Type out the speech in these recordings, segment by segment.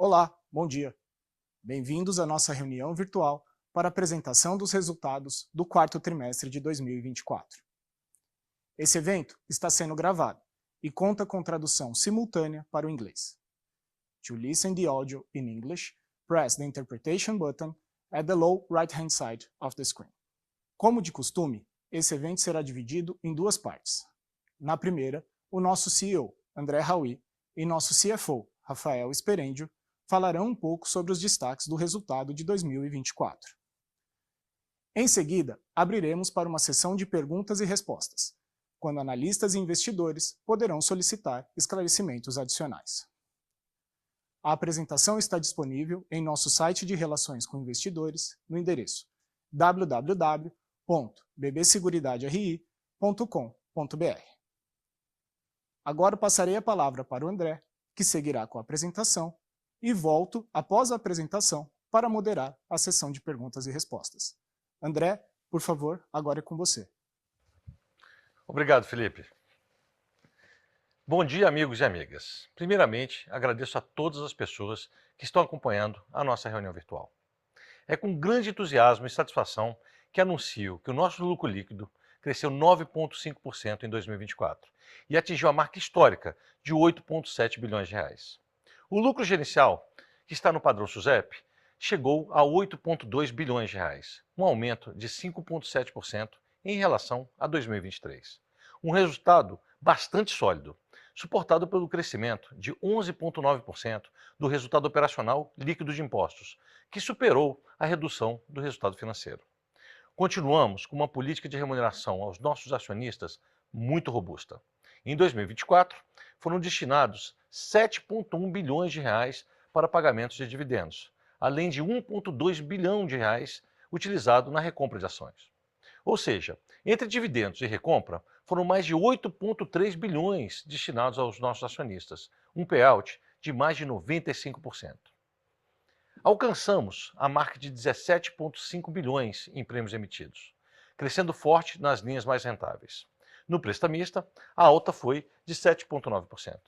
Olá, bom dia. Bem-vindos à nossa reunião virtual para a apresentação dos resultados do quarto trimestre de 2024. Esse evento está sendo gravado e conta com tradução simultânea para o inglês. To listen the audio in English, press the interpretation button at the low right-hand side of the screen. Como de costume, esse evento será dividido em duas partes. Na primeira, o nosso CEO, André Haui, e nosso CFO, Rafael Sperendio, falarão um pouco sobre os destaques do resultado de 2024. Em seguida, abriremos para uma sessão de perguntas e respostas, quando analistas e investidores poderão solicitar esclarecimentos adicionais. A apresentação está disponível em nosso site de relações com investidores no endereço www.bbseguridaderi.com.br. Agora passarei a palavra para o André, que seguirá com a apresentação, e volto, após a apresentação, para moderar a sessão de perguntas e respostas. André, por favor, agora é com você. Obrigado, Felipe. Bom dia, amigos e amigas. Primeiramente, agradeço a todas as pessoas que estão acompanhando a nossa reunião virtual. É com grande entusiasmo e satisfação que anuncio que o nosso lucro líquido cresceu 9,5% em 2024 e atingiu a marca histórica de 8,7 bilhões de reais. O lucro gerencial, que está no padrão SUSEP, chegou a 8,2 bilhões de reais, um aumento de 5,7% em relação a 2023. Um resultado bastante sólido, suportado pelo crescimento de 11,9% do resultado operacional líquido de impostos, que superou a redução do resultado financeiro. Continuamos com uma política de remuneração aos nossos acionistas muito robusta. Em 2024, foram destinados 7,1 bilhões de reais para pagamentos de dividendos, além de 1,2 bilhão de reais utilizado na recompra de ações. Ou seja, entre dividendos e recompra, foram mais de 8,3 bilhões destinados aos nossos acionistas, um payout de mais de 95%. Alcançamos a marca de 17,5 bilhões em prêmios emitidos, crescendo forte nas linhas mais rentáveis. No prestamista, a alta foi de 7,9%.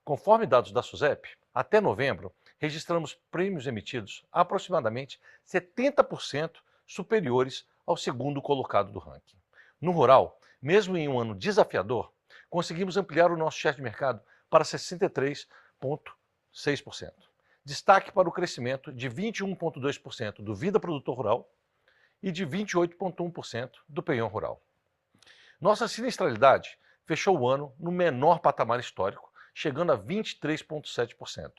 Conforme dados da SUSEP, até novembro, registramos prêmios emitidos aproximadamente 70% superiores ao segundo colocado do ranking. No rural, mesmo em um ano desafiador, conseguimos ampliar o nosso share de mercado para 63,6%. Destaque para o crescimento de 21,2% do Vida Produtor Rural e de 28,1% do Penhor Rural. Nossa sinistralidade fechou o ano no menor patamar histórico, chegando a 23,7%,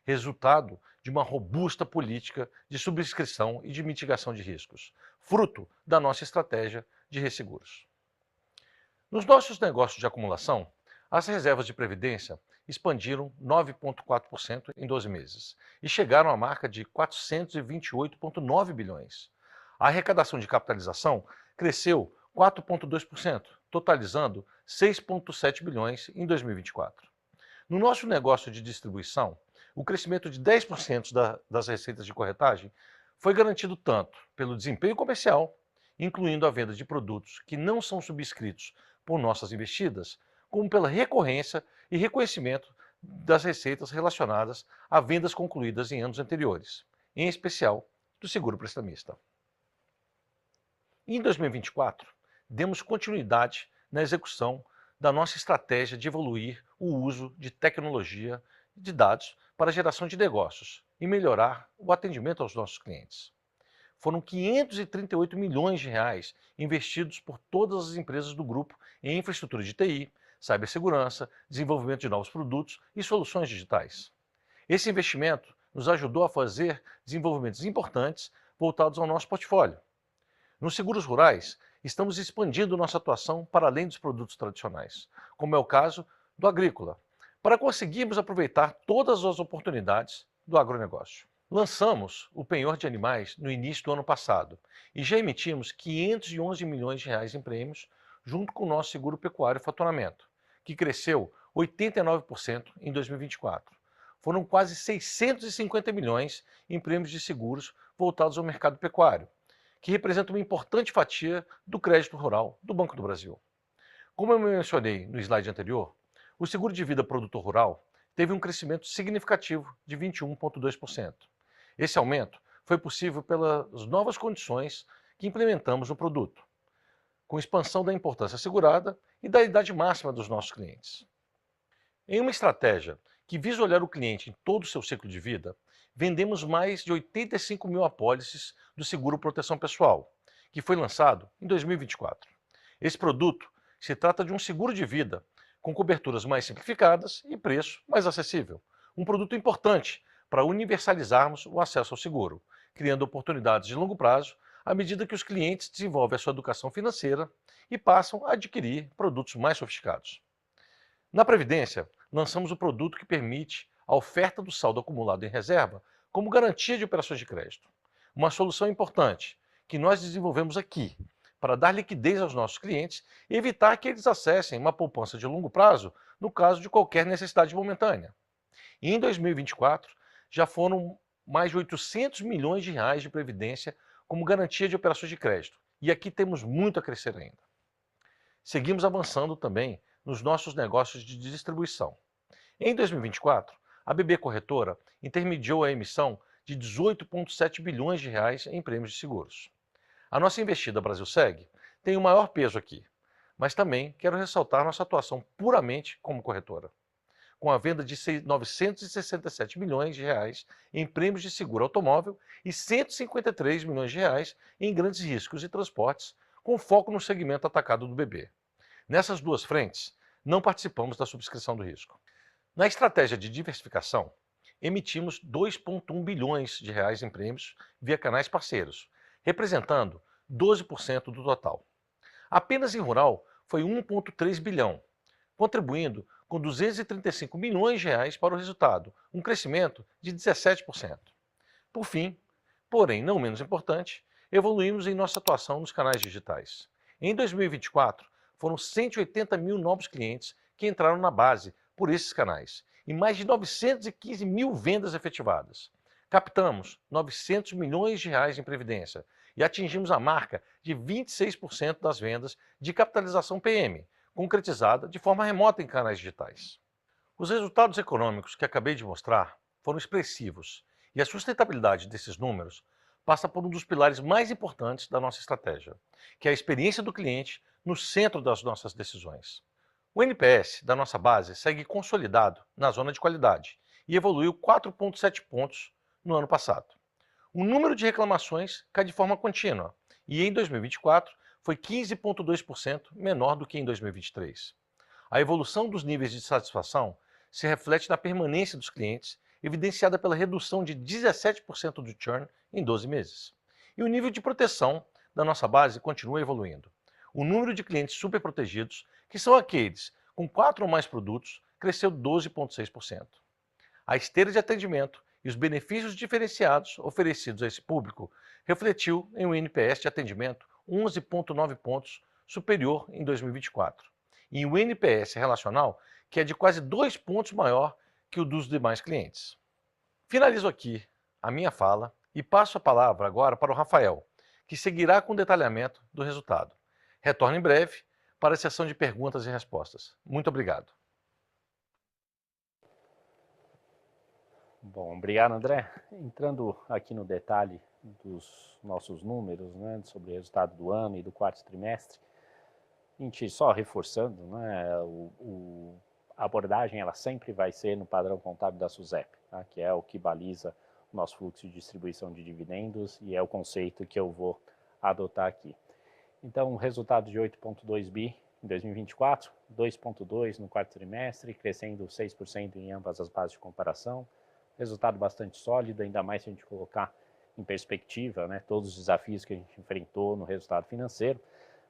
resultado de uma robusta política de subscrição e de mitigação de riscos, fruto da nossa estratégia de resseguros. Nos nossos negócios de acumulação, as reservas de previdência expandiram 9,4% em 12 meses e chegaram à marca de 428,9 bilhões. A arrecadação de capitalização cresceu 4,2%, totalizando 6,7 bilhões em 2024. No nosso negócio de distribuição, o crescimento de 10% das receitas de corretagem foi garantido tanto pelo desempenho comercial, incluindo a venda de produtos que não são subscritos por nossas investidas, como pela recorrência e reconhecimento das receitas relacionadas a vendas concluídas em anos anteriores, em especial do seguro prestamista. Em 2024, demos continuidade na execução da nossa estratégia de evoluir o uso de tecnologia e de dados para a geração de negócios e melhorar o atendimento aos nossos clientes. Foram 538 milhões de reais investidos por todas as empresas do grupo em infraestrutura de TI, cibersegurança, desenvolvimento de novos produtos e soluções digitais. Esse investimento nos ajudou a fazer desenvolvimentos importantes voltados ao nosso portfólio. Nos seguros rurais, estamos expandindo nossa atuação para além dos produtos tradicionais, como é o caso do agrícola, para conseguirmos aproveitar todas as oportunidades do agronegócio. Lançamos o penhor de animais no início do ano passado e já emitimos 511 milhões de reais em prêmios, junto com o nosso seguro pecuário faturamento, que cresceu 89% em 2024. Foram quase 650 milhões em prêmios de seguros voltados ao mercado pecuário, que representa uma importante fatia do crédito rural do Banco do Brasil. Como eu mencionei no slide anterior, o seguro de vida produtor rural teve um crescimento significativo de 21,2%. Esse aumento foi possível pelas novas condições que implementamos no produto, com expansão da importância assegurada e da idade máxima dos nossos clientes. Em uma estratégia que visa olhar o cliente em todo o seu ciclo de vida, vendemos mais de 85 mil apólices do seguro proteção pessoal, que foi lançado em 2024. Esse produto se trata de um seguro de vida com coberturas mais simplificadas e preço mais acessível. Um produto importante para universalizarmos o acesso ao seguro, criando oportunidades de longo prazo à medida que os clientes desenvolvem a sua educação financeira e passam a adquirir produtos mais sofisticados. Na Previdência, lançamos o produto que permite a oferta do saldo acumulado em reserva como garantia de operações de crédito. Uma solução importante que nós desenvolvemos aqui para dar liquidez aos nossos clientes e evitar que eles acessem uma poupança de longo prazo no caso de qualquer necessidade momentânea. E em 2024, já foram mais de 800 milhões de reais de previdência como garantia de operações de crédito. E aqui temos muito a crescer ainda. Seguimos avançando também nos nossos negócios de distribuição. Em 2024, a BB Corretora intermediou a emissão de 18,7 bilhões de reais em prêmios de seguros. A nossa investida Brasilseg tem o maior peso aqui, mas também quero ressaltar nossa atuação puramente como corretora, com a venda de 967 milhões de reais em prêmios de seguro automóvel e 153 milhões de reais em grandes riscos e transportes, com foco no segmento atacado do BB. Nessas duas frentes, não participamos da subscrição do risco. Na estratégia de diversificação, emitimos 2,1 bilhões de reais em prêmios via canais parceiros, representando 12% do total. Apenas em rural foi 1,3 bilhão, contribuindo com 235 milhões de reais para o resultado, um crescimento de 17%. Por fim, porém não menos importante, evoluímos em nossa atuação nos canais digitais. Em 2024, foram 180 mil novos clientes que entraram na base por esses canais e mais de 915 mil vendas efetivadas. Captamos 900 milhões de reais em previdência e atingimos a marca de 26% das vendas de capitalização PM, concretizada de forma remota em canais digitais. Os resultados econômicos que acabei de mostrar foram expressivos e a sustentabilidade desses números passa por um dos pilares mais importantes da nossa estratégia, que é a experiência do cliente no centro das nossas decisões. O NPS da nossa base segue consolidado na zona de qualidade e evoluiu 4,7 pontos no ano passado. O número de reclamações cai de forma contínua e em 2024 foi 15,2% menor do que em 2023. A evolução dos níveis de satisfação se reflete na permanência dos clientes, evidenciada pela redução de 17% do churn em 12 meses. E o nível de proteção da nossa base continua evoluindo. O número de clientes superprotegidos, que são aqueles com 4 ou mais produtos, cresceu 12,6%. A esteira de atendimento e os benefícios diferenciados oferecidos a esse público refletiu em um NPS de atendimento 11,9 pontos superior em 2024, e um NPS relacional que é de quase 2 pontos maior que o dos demais clientes. Finalizo aqui a minha fala e passo a palavra agora para o Rafael, que seguirá com o detalhamento do resultado. Retorno em breve para a sessão de perguntas e respostas. Muito obrigado. Bom, obrigado, André. Entrando aqui no detalhe dos nossos números, né, sobre o resultado do ano e do quarto trimestre, a gente só reforçando, né, a abordagem ela sempre vai ser no padrão contábil da SUSEP, tá, que é o que baliza o nosso fluxo de distribuição de dividendos e é o conceito que eu vou adotar aqui. Então, um resultado de 8,2 bi em 2024, 2,2 no quarto trimestre, crescendo 6% em ambas as bases de comparação. Resultado bastante sólido, ainda mais se a gente colocar em perspectiva, né, todos os desafios que a gente enfrentou no resultado financeiro.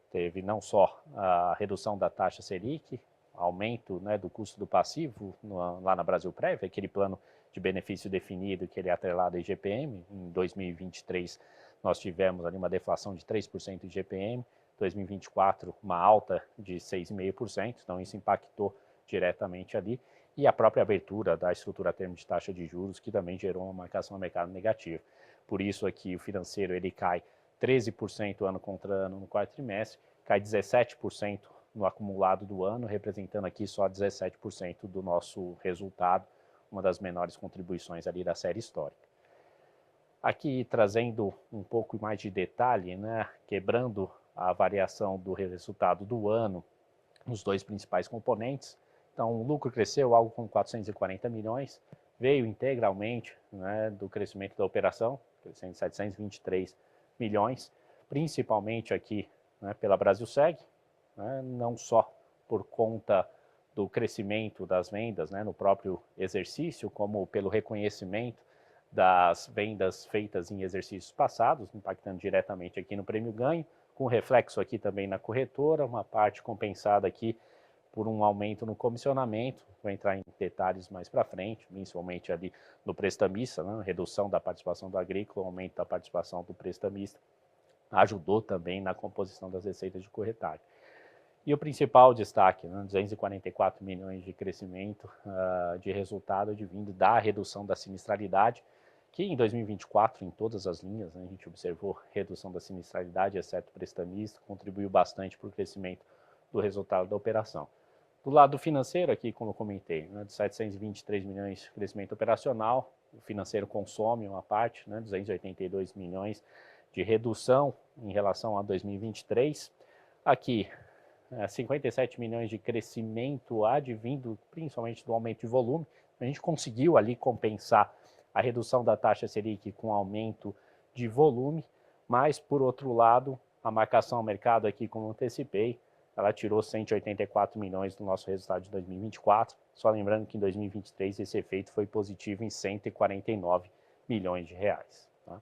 Teve não só a redução da taxa Selic, aumento, né, do custo do passivo lá na Brasilprev, aquele plano de benefício definido que ele é atrelado a IGPM. Em 2023 nós tivemos ali uma deflação de 3% de IGPM, 2024 uma alta de 6,5%, então isso impactou diretamente ali, e a própria abertura da estrutura a termo de taxa de juros, que também gerou uma marcação a mercado negativa. Por isso aqui o financeiro ele cai 13% ano contra ano no quarto trimestre, cai 17% no acumulado do ano, representando aqui só 17% do nosso resultado uma das menores contribuições ali da série histórica. Aqui trazendo um pouco mais de detalhe, né, quebrando a variação do resultado do ano nos dois principais componentes. Então, o lucro cresceu algo como 440 milhões, veio integralmente, né, do crescimento da operação, crescendo 723 milhões, principalmente aqui, né, pela Brasilseg, né, não só por conta do crescimento das vendas, né, no próprio exercício, como pelo reconhecimento das vendas feitas em exercícios passados, impactando diretamente aqui no prêmio ganho, com reflexo aqui também na corretora, uma parte compensada aqui por um aumento no comissionamento, vou entrar em detalhes mais para frente, principalmente ali no prestamista, né, redução da participação do agrícola, aumento da participação do prestamista, ajudou também na composição das receitas de corretagem. E o principal destaque, né, 244 milhões de crescimento de resultado advindo da redução da sinistralidade, que em 2024, em todas as linhas, né, a gente observou redução da sinistralidade, exceto o prestamista, contribuiu bastante para o crescimento do resultado da operação. Do lado financeiro, aqui, como eu comentei, né, de 723 milhões de crescimento operacional, o financeiro consome uma parte, né, 282 milhões de redução em relação a 2023. Aqui, 57 milhões de crescimento advindo principalmente do aumento de volume. A gente conseguiu ali compensar a redução da taxa Selic com aumento de volume, mas, por outro lado, a marcação ao mercado aqui, como antecipei, ela tirou 184 milhões do nosso resultado de 2024, só lembrando que em 2023 esse efeito foi positivo em 149 milhões de reais. Tá?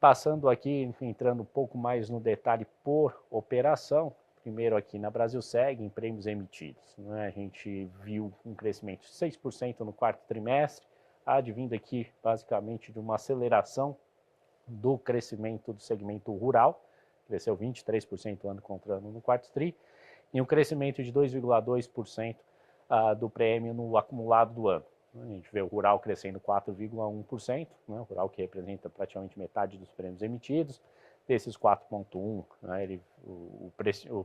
Passando aqui, entrando um pouco mais no detalhe por operação, primeiro aqui na Brasilseg, em prêmios emitidos. Né? A gente viu um crescimento de 6% no quarto trimestre, advindo aqui basicamente de uma aceleração do crescimento do segmento rural, cresceu 23% ano contra ano no quarto tri, e um crescimento de 2,2% do prêmio no acumulado do ano. A gente vê o rural crescendo 4,1%, né, o rural que representa praticamente metade dos prêmios emitidos, desses 4,1%, né, o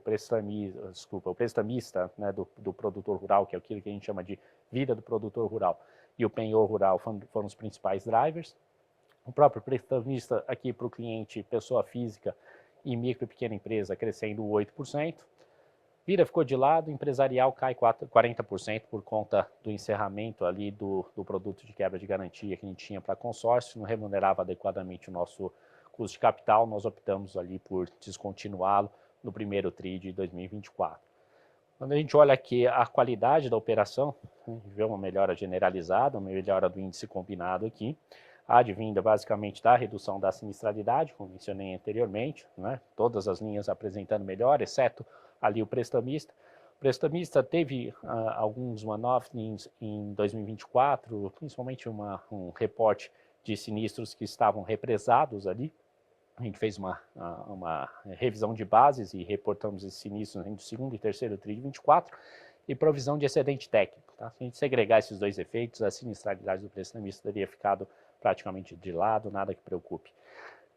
prestamista, né, do produtor rural, que é aquilo que a gente chama de vida do produtor rural, e o penhor rural foram os principais drivers. O próprio prestamista aqui para o cliente, pessoa física e micro e pequena empresa, crescendo 8%. Vira ficou de lado, empresarial cai 40% por conta do encerramento ali do produto de quebra de garantia que a gente tinha para consórcio, não remunerava adequadamente o nosso custo de capital, nós optamos ali por descontinuá-lo no primeiro TRI de 2024. Quando a gente olha aqui a qualidade da operação, a gente vê uma melhora generalizada, uma melhora do índice combinado aqui, advinda basicamente da redução da sinistralidade, como mencionei anteriormente, né? Todas as linhas apresentando melhor, exceto ali o prestamista. O prestamista teve alguns one-offs em 2024, principalmente um reporte de sinistros que estavam represados ali. A gente fez uma revisão de bases e reportamos esses sinistros entre o segundo e terceiro TRI de 24 e provisão de excedente técnico. Tá? Se a gente segregar esses dois efeitos, a sinistralidade do prestamista teria ficado praticamente de lado, nada que preocupe.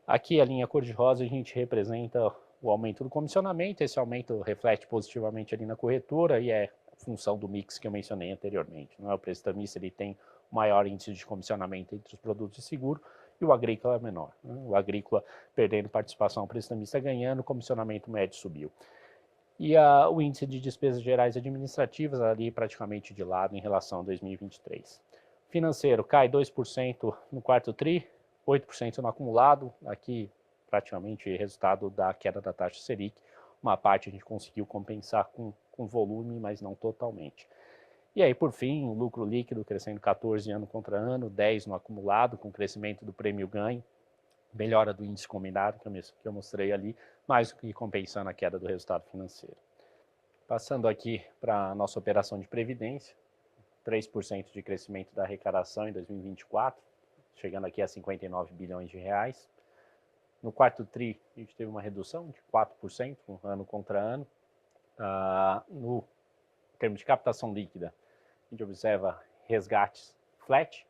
Aqui a linha cor-de-rosa a gente representa o aumento do comissionamento, esse aumento reflete positivamente ali na corretora e é função do mix que eu mencionei anteriormente. Não é? O prestamista ele tem maior índice de comissionamento entre os produtos de seguro e o agrícola é menor. Né? O agrícola perdendo participação, o prestamista ganhando, o comissionamento médio subiu. E o índice de despesas gerais administrativas ali praticamente de lado em relação a 2023. Financeiro cai 2% no quarto TRI, 8% no acumulado, aqui praticamente resultado da queda da taxa Selic. Uma parte a gente conseguiu compensar com volume, mas não totalmente. E aí, por fim, o lucro líquido crescendo 14 ano contra ano, 10 no acumulado, com crescimento do prêmio ganho, melhora do índice combinado que eu mostrei ali, mais do que compensando a queda do resultado financeiro. Passando aqui para a nossa operação de previdência, 3% de crescimento da arrecadação em 2024, chegando aqui a 59 bilhões de reais. No quarto TRI, a gente teve uma redução de 4%, ano contra ano. No termo de captação líquida, a gente observa resgates flat,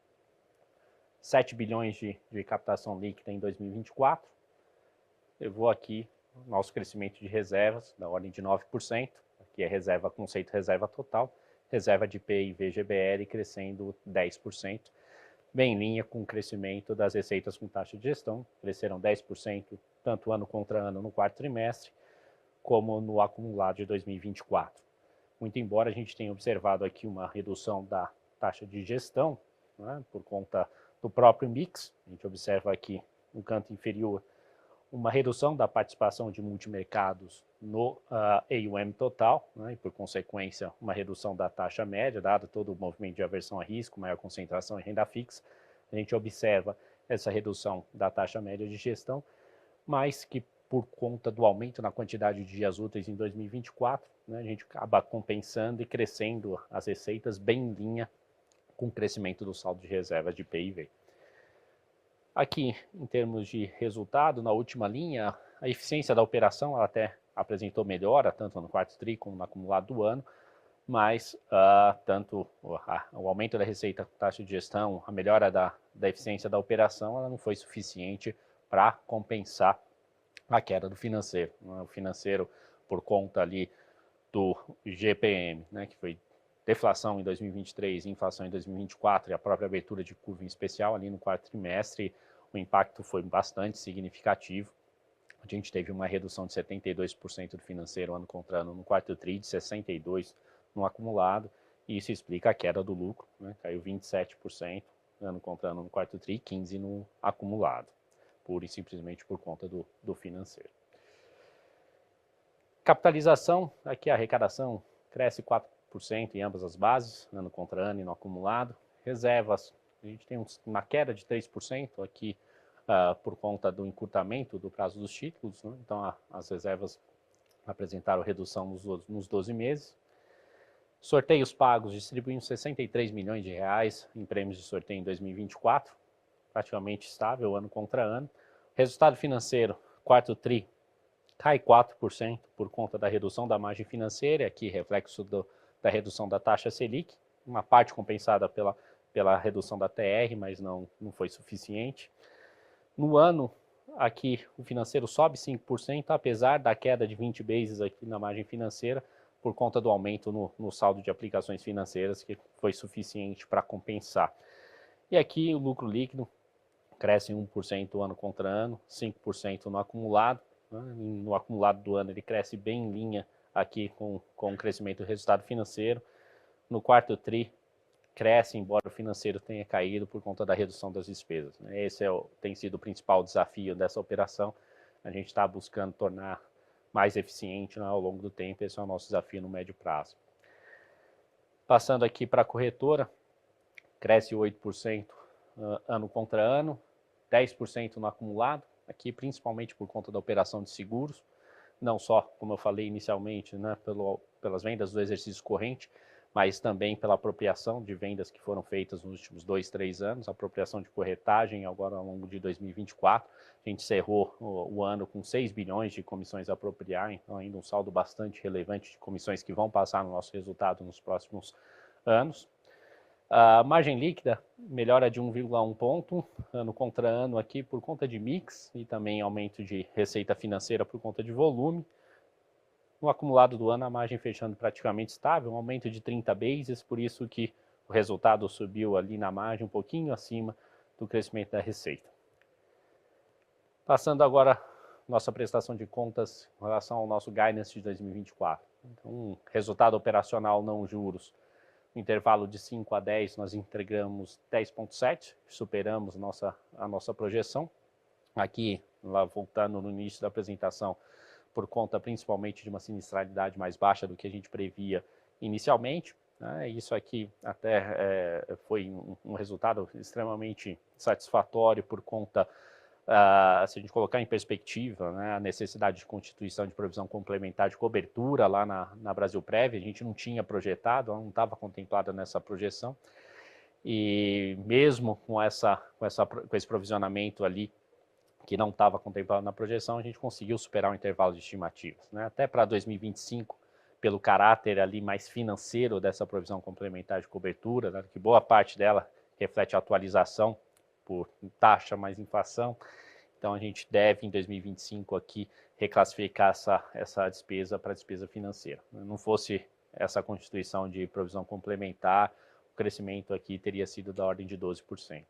7 bilhões de captação líquida em 2024. Levou aqui nosso crescimento de reservas, da ordem de 9%, aqui é reserva, conceito reserva total, reserva de PIV GBL crescendo 10%, bem em linha com o crescimento das receitas com taxa de gestão, cresceram 10% tanto ano contra ano no quarto trimestre, como no acumulado de 2024. Muito embora a gente tenha observado aqui uma redução da taxa de gestão, né, por conta do próprio mix, a gente observa aqui no canto inferior uma redução da participação de multimercados no AUM total, né, e por consequência uma redução da taxa média, dado todo o movimento de aversão a risco, maior concentração em renda fixa, a gente observa essa redução da taxa média de gestão, mas que por conta do aumento na quantidade de dias úteis em 2024, né, a gente acaba compensando e crescendo as receitas bem em linha com o crescimento do saldo de reservas de PIV. Aqui, em termos de resultado, na última linha, a eficiência da operação ela até apresentou melhora, tanto no quarto tri como no acumulado do ano, mas tanto o aumento da receita com taxa de gestão, a melhora da eficiência da operação, ela não foi suficiente para compensar a queda do financeiro. O financeiro, por conta ali do GPM, né, que foi deflação em 2023 e inflação em 2024, e a própria abertura de curva em especial ali no quarto trimestre, o impacto foi bastante significativo. A gente teve uma redução de 72% do financeiro ano contra ano no quarto tri, de 62% no acumulado, e isso explica a queda do lucro, né, caiu 27% ano contra ano no quarto tri, 15% no acumulado, pura e simplesmente por conta do financeiro. Capitalização, aqui a arrecadação cresce 4% em ambas as bases, ano contra ano e no acumulado. Reservas, a gente tem uma queda de 3% aqui por conta do encurtamento do prazo dos títulos, né? Então as reservas apresentaram redução nos 12 meses. Sorteios pagos, distribuímos 63 milhões de reais em prêmios de sorteio em 2024, praticamente estável ano contra ano. Resultado financeiro, quarto tri, cai 4% por conta da redução da margem financeira, aqui reflexo da redução da taxa Selic, uma parte compensada pela redução da TR, mas não foi suficiente. No ano, aqui o financeiro sobe 5%, apesar da queda de 20 bases aqui na margem financeira, por conta do aumento no saldo de aplicações financeiras, que foi suficiente para compensar. E aqui o lucro líquido cresce 1% ano contra ano, 5% no acumulado. No acumulado do ano ele cresce bem em linha aqui com o crescimento do resultado financeiro. No quarto tri cresce, embora o financeiro tenha caído por conta da redução das despesas. Esse tem sido o principal desafio dessa operação. A gente está buscando tornar mais eficiente, né, ao longo do tempo. Esse é o nosso desafio no médio prazo. Passando aqui para a corretora, cresce 8% ano contra ano, 10% no acumulado, aqui principalmente por conta da operação de seguros, não só, como eu falei inicialmente, né, pelas vendas do exercício corrente, mas também pela apropriação de vendas que foram feitas nos últimos 2, 3 anos, apropriação de corretagem agora ao longo de 2024. A gente encerrou o ano com 6 bilhões de comissões a apropriar, então ainda um saldo bastante relevante de comissões que vão passar no nosso resultado nos próximos anos. A margem líquida melhora de 1,1 ponto, ano contra ano aqui, por conta de mix e também aumento de receita financeira por conta de volume. No acumulado do ano, a margem fechando praticamente estável, um aumento de 30 bases, por isso que o resultado subiu ali na margem um pouquinho acima do crescimento da receita. Passando agora nossa prestação de contas em relação ao nosso guidance de 2024. Então, resultado operacional não juros, no intervalo de 5 a 10, nós entregamos 10,7, superamos a nossa projeção. Aqui, lá voltando no início da apresentação, por conta principalmente de uma sinistralidade mais baixa do que a gente previa inicialmente, né? Isso aqui até foi um resultado extremamente satisfatório por conta, se a gente colocar em perspectiva, né, a necessidade de constituição de provisão complementar de cobertura lá na Brasilprev, a gente não tinha projetado, ela não estava contemplada nessa projeção, e mesmo com esse provisionamento ali, que não estava contemplado na projeção, a gente conseguiu superar o intervalo de estimativas, né? Até para 2025, pelo caráter ali mais financeiro dessa provisão complementar de cobertura, né, que boa parte dela reflete a atualização por taxa mais inflação. Então a gente deve em 2025 aqui reclassificar essa despesa para despesa financeira. Não fosse essa constituição de provisão complementar, o crescimento aqui teria sido da ordem de 12%.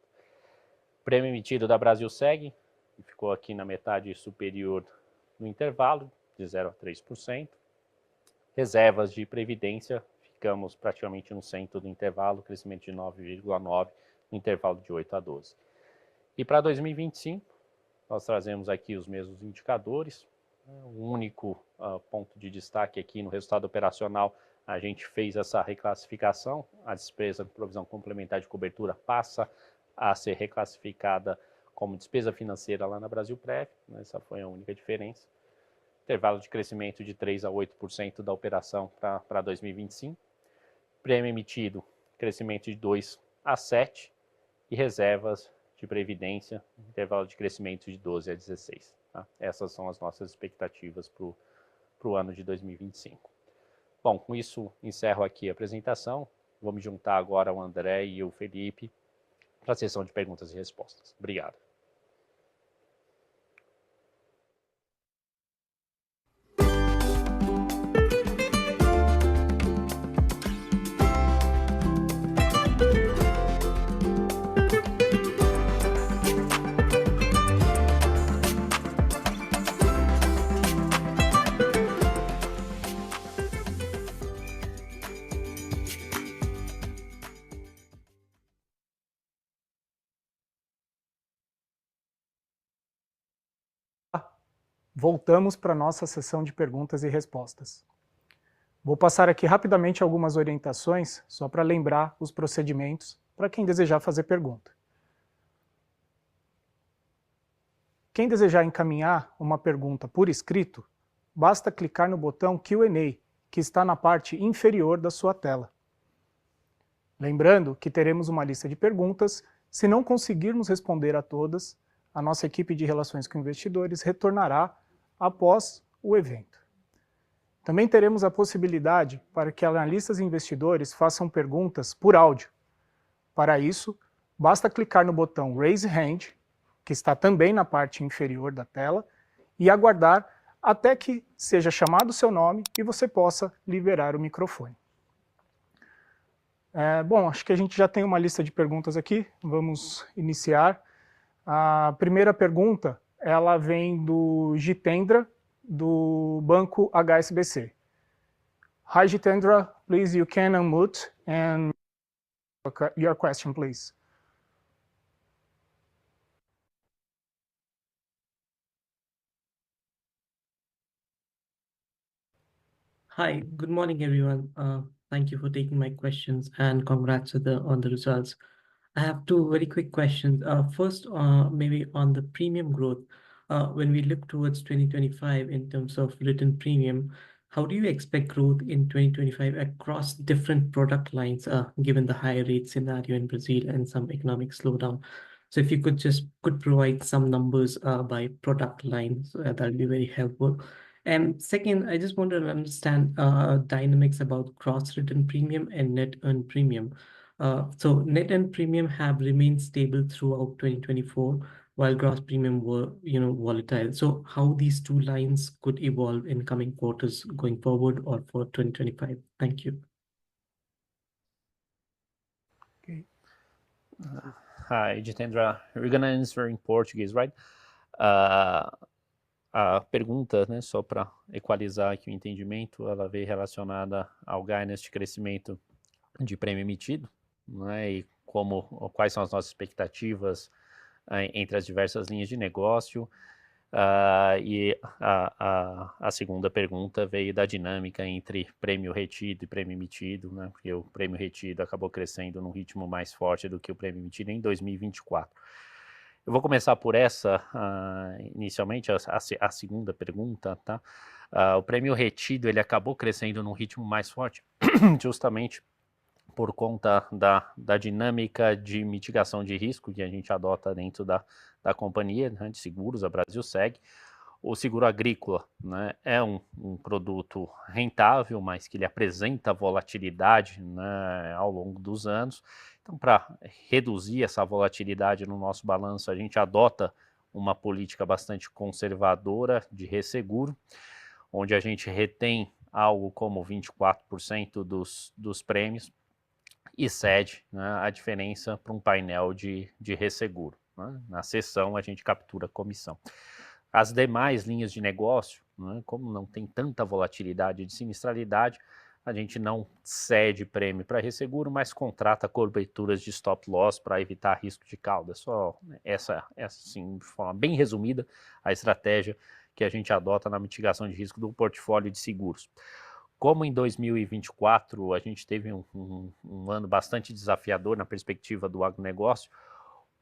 Prêmio emitido da Brasilseg, que ficou aqui na metade superior no intervalo, de 0 a 3%. Reservas de previdência, ficamos praticamente no centro do intervalo, crescimento de 9,9% no intervalo de 8 a 12%. E para 2025, nós trazemos aqui os mesmos indicadores. O único ponto de destaque aqui no resultado operacional, a gente fez essa reclassificação, a despesa de provisão complementar de cobertura passa a ser reclassificada como despesa financeira lá na Brasilprev, essa foi a única diferença. Intervalo de crescimento de 3 a 8% da operação para 2025. Prêmio emitido, crescimento de 2 a 7%, e reservas de previdência, intervalo de crescimento de 12 a 16%. Tá? Essas são as nossas expectativas para o ano de 2025. Bom, com isso encerro aqui a apresentação. Vou me juntar agora ao André e o Felipe para a sessão de perguntas e respostas. Obrigado. Voltamos para a nossa sessão de perguntas e respostas. Vou passar aqui rapidamente algumas orientações, só para lembrar os procedimentos para quem desejar fazer pergunta. Quem desejar encaminhar uma pergunta por escrito, basta clicar no botão Q&A, que está na parte inferior da sua tela. Lembrando que teremos uma lista de perguntas, se não conseguirmos responder a todas, a nossa equipe de relações com investidores retornará após o evento. Também teremos a possibilidade para que analistas e investidores façam perguntas por áudio. Para isso, basta clicar no botão Raise Hand, que está também na parte inferior da tela, e aguardar até que seja chamado o seu nome e você possa liberar o microfone. Bom, acho que a gente já tem uma lista de perguntas aqui, vamos iniciar. A primeira pergunta, ela vem do Jitendra, do banco HSBC. Hi Jitendra, please you can unmute and your question, please. Hi, good morning, everyone. Thank you for taking my questions and congrats on the results. I have two very quick questions. First, maybe on the premium growth. When we look towards 2025 in terms of written premium, how do you expect growth in 2025 across different product lines, given the higher rate scenario in Brazil and some economic slowdown? So if you could provide some numbers by product lines, that would be very helpful. And second, I just wanted to understand dynamics about gross written premium and net earned premium. So net earned premium have remained stable throughout 2024, while gross premium were, volatile. So how these two lines could evolve in coming quarters going forward or for 2025? Thank you. Okay. Hi, Jitendra. We're going to answer in Portuguese, right? A pergunta, né, só para equalizar aqui o entendimento, ela veio relacionada ao guidance de crescimento de prêmio emitido, né, e quais são as nossas expectativas entre as diversas linhas de negócio. E a segunda pergunta veio da dinâmica entre prêmio retido e prêmio emitido, né, porque o prêmio retido acabou crescendo num ritmo mais forte do que o prêmio emitido em 2024. Eu vou começar por essa, inicialmente, a segunda pergunta, tá? O prêmio retido, ele acabou crescendo num ritmo mais forte, justamente por conta da dinâmica de mitigação de risco que a gente adota dentro da companhia, né, de seguros, a Brasilseg. O seguro agrícola, né, é um produto rentável, mas que ele apresenta volatilidade, né, ao longo dos anos. Então, para reduzir essa volatilidade no nosso balanço, a gente adota uma política bastante conservadora de resseguro, onde a gente retém algo como 24% dos prêmios e cede, né, a diferença para um painel de resseguro, né? Na cessão, a gente captura a comissão. As demais linhas de negócio, né, como não tem tanta volatilidade de sinistralidade, a gente não cede prêmio para resseguro, mas contrata coberturas de stop loss para evitar risco de cauda. Só essa assim, de forma bem resumida, a estratégia que a gente adota na mitigação de risco do portfólio de seguros. Como em 2024 a gente teve um ano bastante desafiador na perspectiva do agronegócio,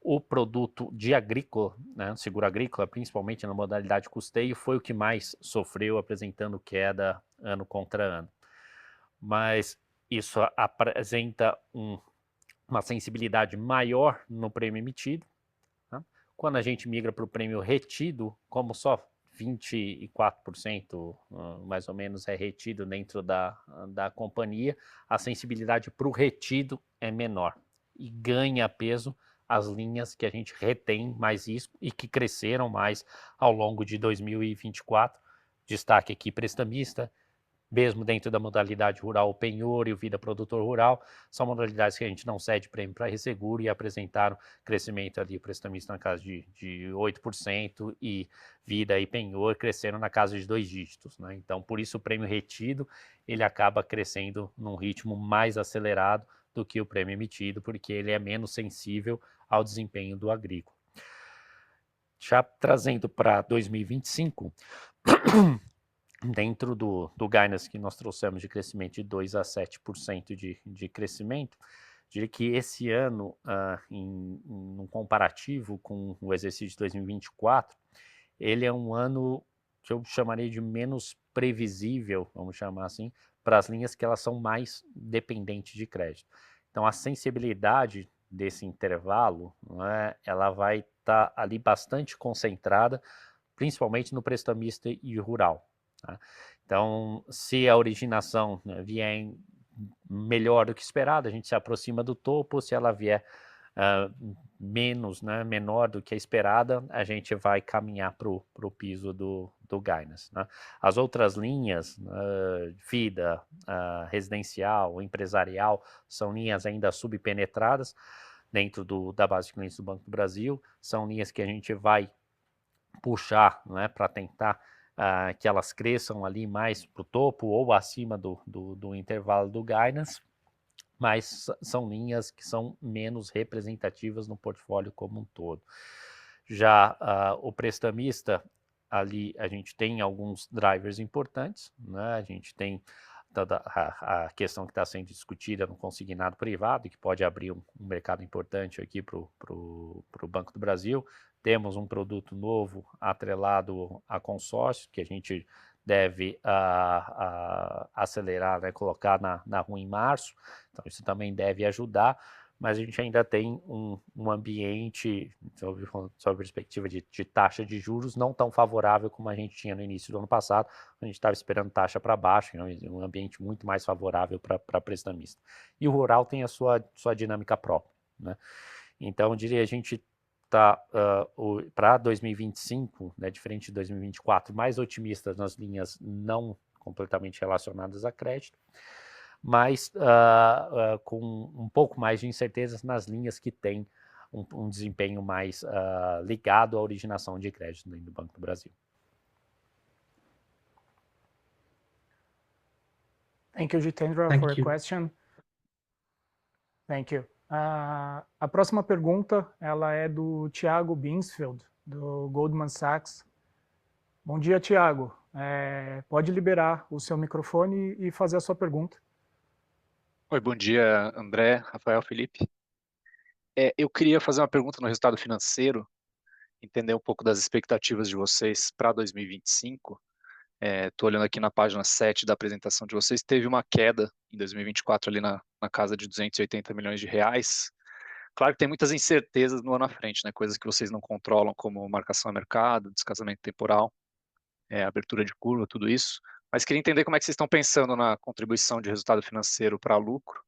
o produto de agrícola, né, seguro agrícola, principalmente na modalidade custeio, foi o que mais sofreu, apresentando queda ano contra ano. Mas isso apresenta uma sensibilidade maior no prêmio emitido. Tá? Quando a gente migra para o prêmio retido, como só 24% mais ou menos é retido dentro da companhia, a sensibilidade para o retido é menor e ganha peso as linhas que a gente retém mais risco e que cresceram mais ao longo de 2024. Destaque aqui prestamista, mesmo dentro da modalidade rural, o penhor e o vida produtor rural, são modalidades que a gente não cede prêmio para resseguro e apresentaram crescimento ali, o prestamista na casa de 8% e vida e penhor cresceram na casa de 2 dígitos, né? Então, por isso o prêmio retido, ele acaba crescendo num ritmo mais acelerado do que o prêmio emitido, porque ele é menos sensível ao desempenho do agrícola. Já trazendo para 2025, dentro do guidance que nós trouxemos de crescimento de 2 a 7% de crescimento, diria que esse ano, em um comparativo com o exercício de 2024, ele é um ano que eu chamaria de menos previsível, vamos chamar assim, para as linhas que elas são mais dependentes de crédito. Então, a sensibilidade desse intervalo, né, ela vai estar ali bastante concentrada, principalmente no prestamista e rural. Tá? Então, se a originação, né, vier melhor do que esperado, a gente se aproxima do topo. Se ela vier menos, né, menor do que a esperada, a gente vai caminhar para o piso do guidance. Né? As outras linhas, vida, residencial, empresarial, são linhas ainda subpenetradas dentro da base de clientes do Banco do Brasil, são linhas que a gente vai puxar, né, para tentar que elas cresçam ali mais para o topo ou acima do intervalo do guidance, mas são linhas que são menos representativas no portfólio como um todo. Já o prestamista, ali a gente tem alguns drivers importantes, né? A gente tem toda a questão que está sendo discutida no consignado privado, que pode abrir um mercado importante aqui para o Banco do Brasil. Temos um produto novo atrelado a consórcio, que a gente deve acelerar, né, colocar na rua em março, então isso também deve ajudar, mas a gente ainda tem um ambiente, sob a perspectiva de taxa de juros, não tão favorável como a gente tinha no início do ano passado. A gente estava esperando taxa para baixo, um ambiente muito mais favorável para prestamista. E o rural tem a sua dinâmica própria, né? Então, eu diria, a gente está para 2025, né, diferente de 2024, mais otimistas nas linhas não completamente relacionadas a crédito, mas com um pouco mais de incertezas nas linhas que têm um desempenho mais ligado à originação de crédito dentro do Banco do Brasil. Thank you, Jitendra, Thank for your you. question. Thank you. A próxima pergunta, ela é do Thiago Binsfeld, do Goldman Sachs. Bom dia, Thiago. Pode liberar o seu microfone e fazer a sua pergunta. Oi, bom dia, André, Rafael, Felipe. Eu queria fazer uma pergunta no resultado financeiro, entender um pouco das expectativas de vocês para 2025. Estou olhando aqui na página 7 da apresentação de vocês, teve uma queda em 2024 ali na casa de 280 milhões de reais. Claro que tem muitas incertezas no ano à frente, né? Coisas que vocês não controlam, como marcação a mercado, descasamento temporal, abertura de curva, tudo isso. Mas queria entender como é que vocês estão pensando na contribuição de resultado financeiro para lucro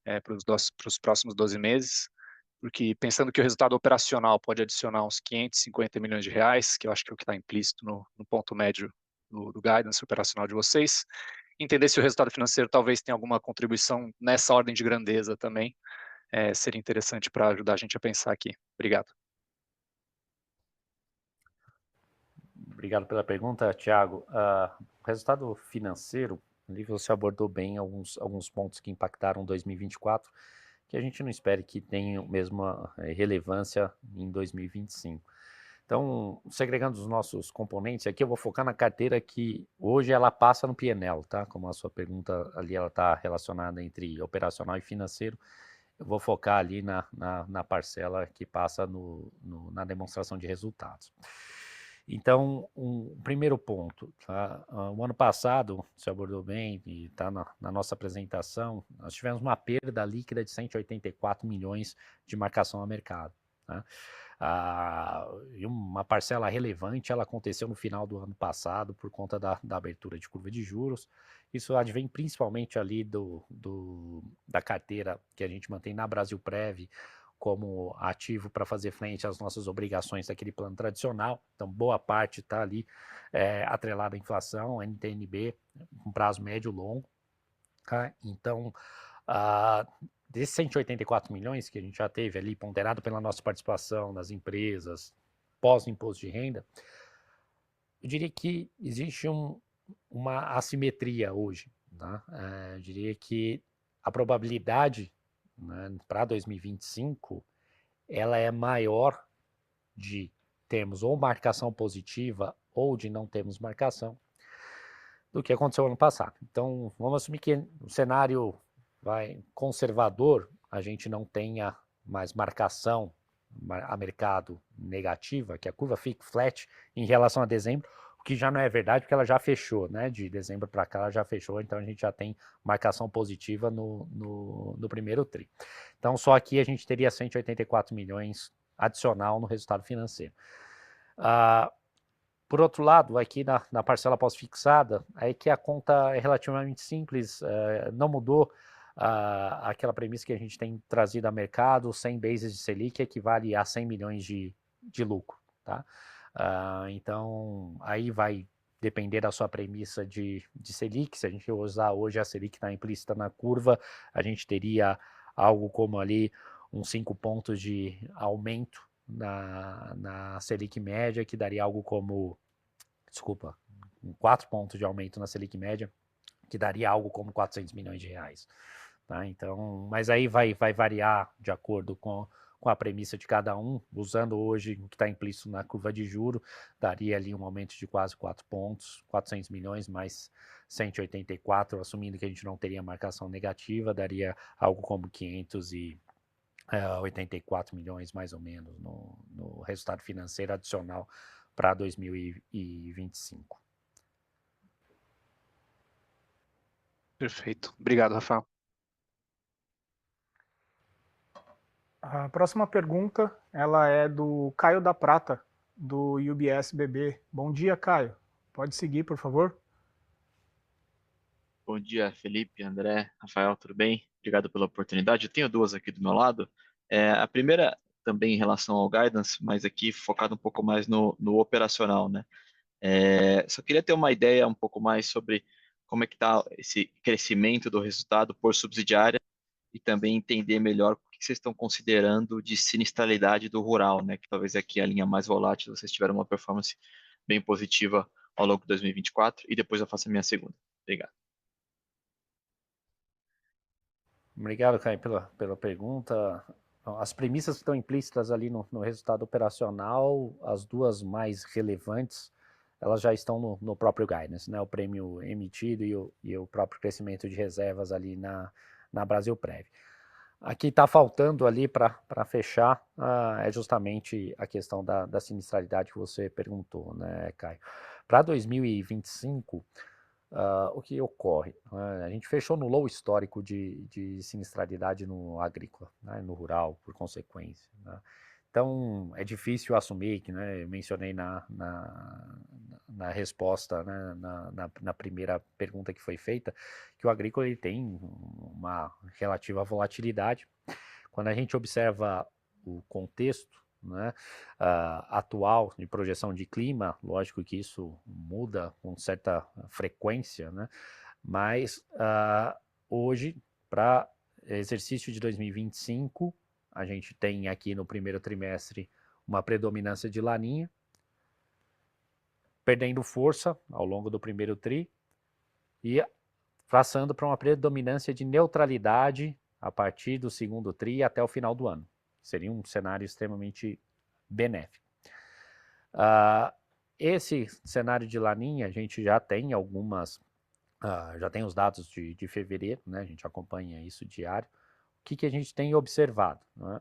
para os próximos 12 meses, porque pensando que o resultado operacional pode adicionar uns 550 milhões de reais, que eu acho que é o que está implícito no ponto médio do guidance operacional de vocês, entender se o resultado financeiro talvez tenha alguma contribuição nessa ordem de grandeza também. Seria interessante para ajudar a gente a pensar aqui. Obrigado. Obrigado pela pergunta, Thiago. O resultado financeiro, ali você abordou bem alguns pontos que impactaram 2024, que a gente não espere que tenham mesma relevância em 2025. Então, segregando os nossos componentes, aqui eu vou focar na carteira que hoje ela passa no P&L, tá? Como a sua pergunta ali ela está relacionada entre operacional e financeiro, eu vou focar ali na parcela que passa na demonstração de resultados. Então, um primeiro ponto, tá? O ano passado, você abordou bem e está na nossa apresentação, nós tivemos uma perda líquida de 184 milhões de marcação a mercado, tá? E uma parcela relevante ela aconteceu no final do ano passado por conta da abertura de curva de juros. Isso advém principalmente ali da carteira que a gente mantém na Brasilprev como ativo para fazer frente às nossas obrigações daquele plano tradicional. Então, boa parte está ali atrelada à inflação, NTNB, com prazo médio e longo. Tá? Então, desses 184 milhões que a gente já teve ali, ponderado pela nossa participação nas empresas, pós-imposto de renda, eu diria que existe uma assimetria hoje. Tá? Eu diria que a probabilidade, né, para 2025, ela é maior de termos ou marcação positiva ou de não termos marcação do que aconteceu ano passado. Então, vamos assumir que o cenário conservador, a gente não tenha mais marcação a mercado negativa, que a curva fique flat em relação a dezembro, o que já não é verdade, porque ela já fechou, né? De dezembro para cá ela já fechou, então a gente já tem marcação positiva no primeiro tri. Então, só aqui a gente teria 184 milhões adicional no resultado financeiro. Por outro lado, aqui na parcela pós-fixada, aí que a conta é relativamente simples, não mudou aquela premissa que a gente tem trazido a mercado, 100 bases de Selic equivale a 100 milhões de lucro. Tá? Então, aí vai depender da sua premissa de Selic. Se a gente usar hoje a Selic está implícita na curva, a gente teria algo como ali uns 5 pontos de aumento na Selic média, que daria algo como, 4 pontos de aumento na Selic média, que daria algo como 400 milhões de reais. Tá? Então, mas aí vai variar de acordo com a premissa de cada um. Usando hoje o que está implícito na curva de juro, daria ali um aumento de quase 4 pontos, 400 milhões mais 184, assumindo que a gente não teria marcação negativa, daria algo como 584 milhões mais ou menos no resultado financeiro adicional para 2025. Perfeito. Obrigado, Rafael. A próxima pergunta ela é do Caio da Prata, do UBS BB. Bom dia, Caio. Pode seguir, por favor. Bom dia, Felipe, André, Rafael, tudo bem? Obrigado pela oportunidade. Eu tenho duas aqui do meu lado. A primeira também em relação ao guidance, mas aqui focado um pouco mais no operacional, né? Só queria ter uma ideia um pouco mais sobre como é que está esse crescimento do resultado por subsidiária e também entender melhor o que vocês estão considerando de sinistralidade do rural, né? Que talvez aqui a linha mais volátil, vocês tiveram uma performance bem positiva ao longo de 2024 e depois eu faço a minha segunda. Obrigado. Obrigado, Caio, pela pergunta. As premissas que estão implícitas ali no resultado operacional, as duas mais relevantes, elas já estão no próprio guidance, né? O prêmio emitido e o próprio crescimento de reservas ali na Brasilprev. Aqui está faltando ali para fechar é justamente a questão da sinistralidade que você perguntou, né, Caio? Para 2025, o que ocorre? A gente fechou no low histórico de sinistralidade no agrícola, né, no rural, por consequência. Né? Então, é difícil assumir, que né, eu mencionei na resposta, né, na primeira pergunta que foi feita, que o agrícola ele tem uma relativa volatilidade. Quando a gente observa o contexto, né, atual de projeção de clima, lógico que isso muda com certa frequência, né, Mas hoje, para exercício de 2025, a gente tem aqui no primeiro trimestre uma predominância de laninha, perdendo força ao longo do primeiro tri e passando para uma predominância de neutralidade a partir do segundo tri até o final do ano. Seria um cenário extremamente benéfico. Esse cenário de laninha, a gente já tem já tem os dados de fevereiro, né? A gente acompanha isso diário. O que a gente tem observado? Né?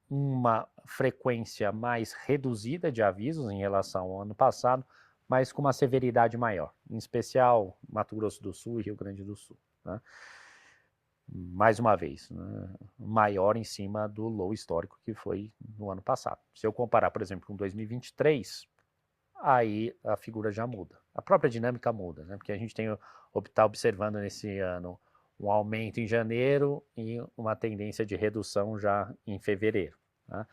Uma frequência mais reduzida de avisos em relação ao ano passado, mas com uma severidade maior, em especial Mato Grosso do Sul e Rio Grande do Sul. Né? Mais uma vez, né? Maior em cima do low histórico que foi no ano passado. Se eu comparar, por exemplo, com 2023, aí a figura já muda. A própria dinâmica muda, né? Porque a gente está observando nesse ano um aumento em janeiro e uma tendência de redução já em fevereiro. Tá?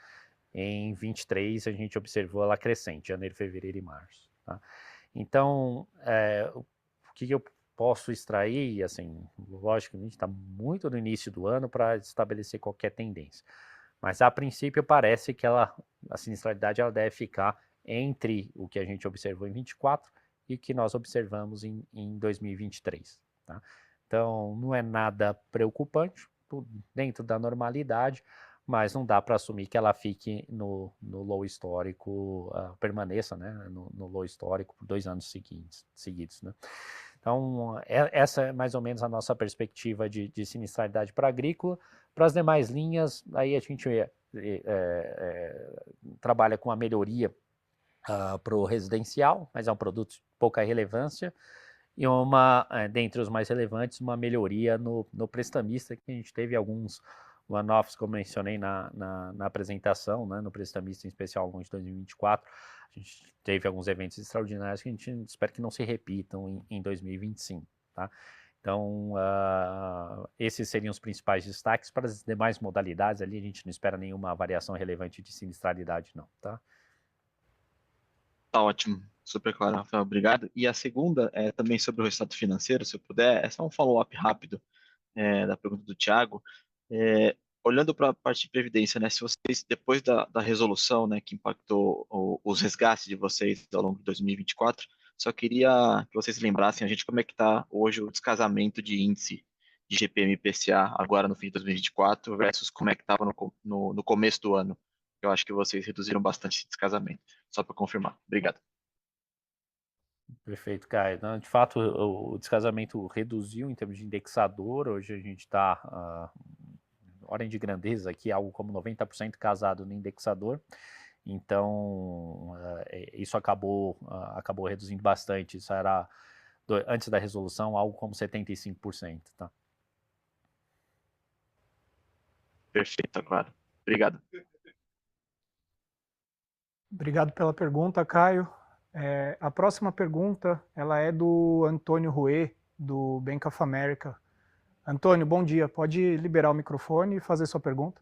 Em 23 a gente observou ela crescente, janeiro, fevereiro e março. Tá? Então, o que eu posso extrair, assim, lógico que a gente está muito no início do ano para estabelecer qualquer tendência, mas a princípio parece que a sinistralidade ela deve ficar entre o que a gente observou em 24 e o que nós observamos em 2023. Tá? Então, não é nada preocupante, dentro da normalidade, mas não dá para assumir que ela fique no low histórico, permaneça, né, no low histórico por 2 anos seguidos. Né? Então, essa é mais ou menos a nossa perspectiva de sinistralidade para agrícola. Para as demais linhas, aí a gente trabalha com a melhoria para o residencial, mas é um produto de pouca relevância, e dentre os mais relevantes, uma melhoria no prestamista, que a gente teve alguns one-offs, como mencionei na apresentação, né, no prestamista em especial ao longo de 2024, a gente teve alguns eventos extraordinários que a gente espera que não se repitam em 2025, tá? Então, esses seriam os principais destaques. Para as demais modalidades ali, a gente não espera nenhuma variação relevante de sinistralidade, não, tá? Tá ótimo, super claro, Rafael, obrigado. E a segunda é também sobre o resultado financeiro, se eu puder, é só um follow-up rápido da pergunta do Thiago. Olhando para a parte de previdência, né, se vocês, depois da resolução, né, que impactou os resgates de vocês ao longo de 2024, só queria que vocês lembrassem a gente como é que está hoje o descasamento de índice de GPM e PCA agora no fim de 2024 versus como é que estava no começo do ano. Eu acho que vocês reduziram bastante esse descasamento. Só para confirmar. Obrigado. Perfeito, Caio. Não, de fato, o descasamento reduziu em termos de indexador. Hoje a gente está, ordem de grandeza aqui, algo como 90% casado no indexador. Então, isso acabou reduzindo bastante. Isso era, antes da resolução, algo como 75%. Tá? Perfeito, claro. Obrigado. Obrigado pela pergunta, Caio. A próxima pergunta ela é do Antônio Rouet, do Bank of America. Antônio, bom dia. Pode liberar o microfone e fazer sua pergunta?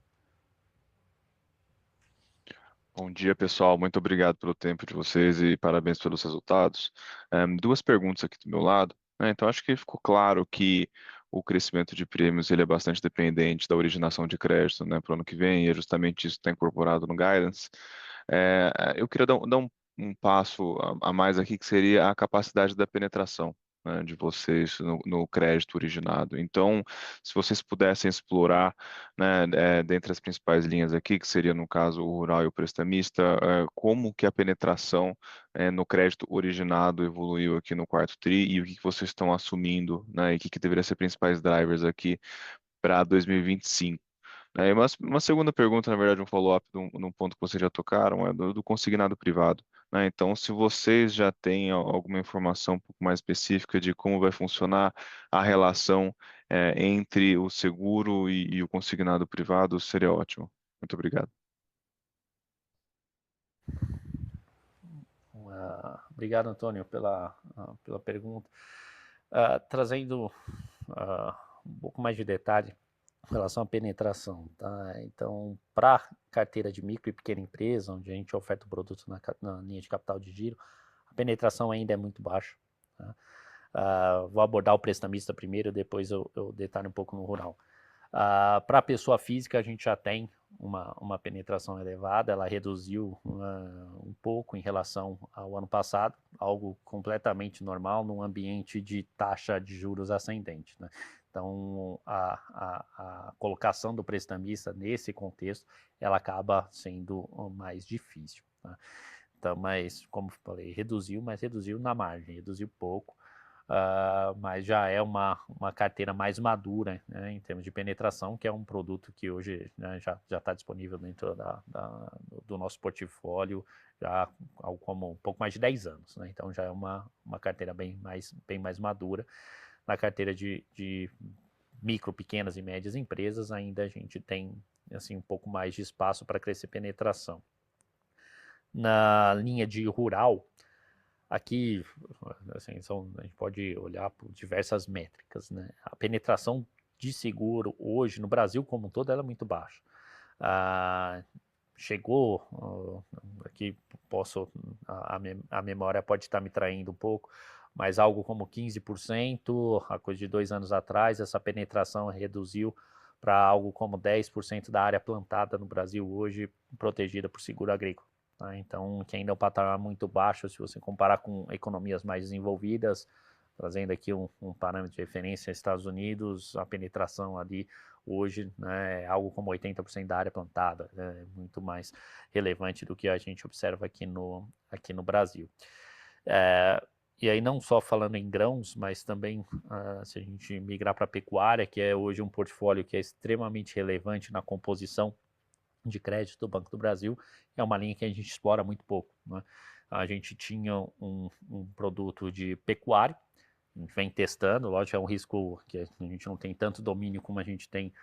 Bom dia, pessoal. Muito obrigado pelo tempo de vocês e parabéns pelos resultados. 2 perguntas aqui do meu lado. Né? Então, acho que ficou claro que o crescimento de prêmios ele é bastante dependente da originação de crédito, né, para o ano que vem, e é justamente isso que está incorporado no guidance. Eu queria dar um passo a mais aqui, que seria a capacidade da penetração, né, de vocês no crédito originado. Então, se vocês pudessem explorar, né, dentre as principais linhas aqui, que seria no caso o rural e o prestamista, como que a penetração no crédito originado evoluiu aqui no quarto tri e o que vocês estão assumindo, né, e o que deveria ser principais drivers aqui para 2025. E uma segunda pergunta, na verdade, um follow-up num ponto que vocês já tocaram, é do consignado privado. Né? Então, se vocês já têm alguma informação um pouco mais específica de como vai funcionar a relação entre o seguro e o consignado privado, seria ótimo. Muito obrigado. Obrigado, Antônio, pela pergunta. Trazendo um pouco mais de detalhe em relação à penetração. Tá? Então, para carteira de micro e pequena empresa, onde a gente oferta o produto na linha de capital de giro, a penetração ainda é muito baixa. Tá? Vou abordar o prestamista primeiro, depois eu detalho um pouco no rural. Para a pessoa física, a gente já tem uma penetração elevada, ela reduziu um pouco em relação ao ano passado, algo completamente normal num ambiente de taxa de juros ascendente, né? Então, a colocação do prestamista nesse contexto, ela acaba sendo mais difícil, tá? Então, mas, como falei, reduziu, mas reduziu na margem, reduziu pouco. Mas já é uma carteira mais madura, né, em termos de penetração, que é um produto que hoje, né, já está disponível dentro do nosso portfólio já há algo como um pouco mais de 10 anos. Né, então já é uma carteira bem mais madura. Na carteira de micro, pequenas e médias empresas, ainda a gente tem assim, um pouco mais de espaço para crescer penetração. Na linha de rural, aqui, assim, a gente pode olhar por diversas métricas, né? A penetração de seguro hoje, no Brasil como um todo, ela é muito baixa. Chegou, aqui a memória pode estar me traindo um pouco, mas algo como 15%, a coisa de 2 anos atrás, essa penetração reduziu para algo como 10% da área plantada no Brasil hoje, protegida por seguro agrícola. Tá? Então, que ainda é um patamar muito baixo se você comparar com economias mais desenvolvidas, trazendo aqui um parâmetro de referência, Estados Unidos, a penetração ali hoje, né, é algo como 80% da área plantada, né, muito mais relevante do que a gente observa aqui no Brasil. E aí não só falando em grãos, mas também se a gente migrar para a pecuária, que é hoje um portfólio que é extremamente relevante na composição de crédito do Banco do Brasil, é uma linha que a gente explora muito pouco, né? A gente tinha um produto de pecuário, a gente vem testando, lógico, é um risco que a gente não tem tanto domínio como a gente tem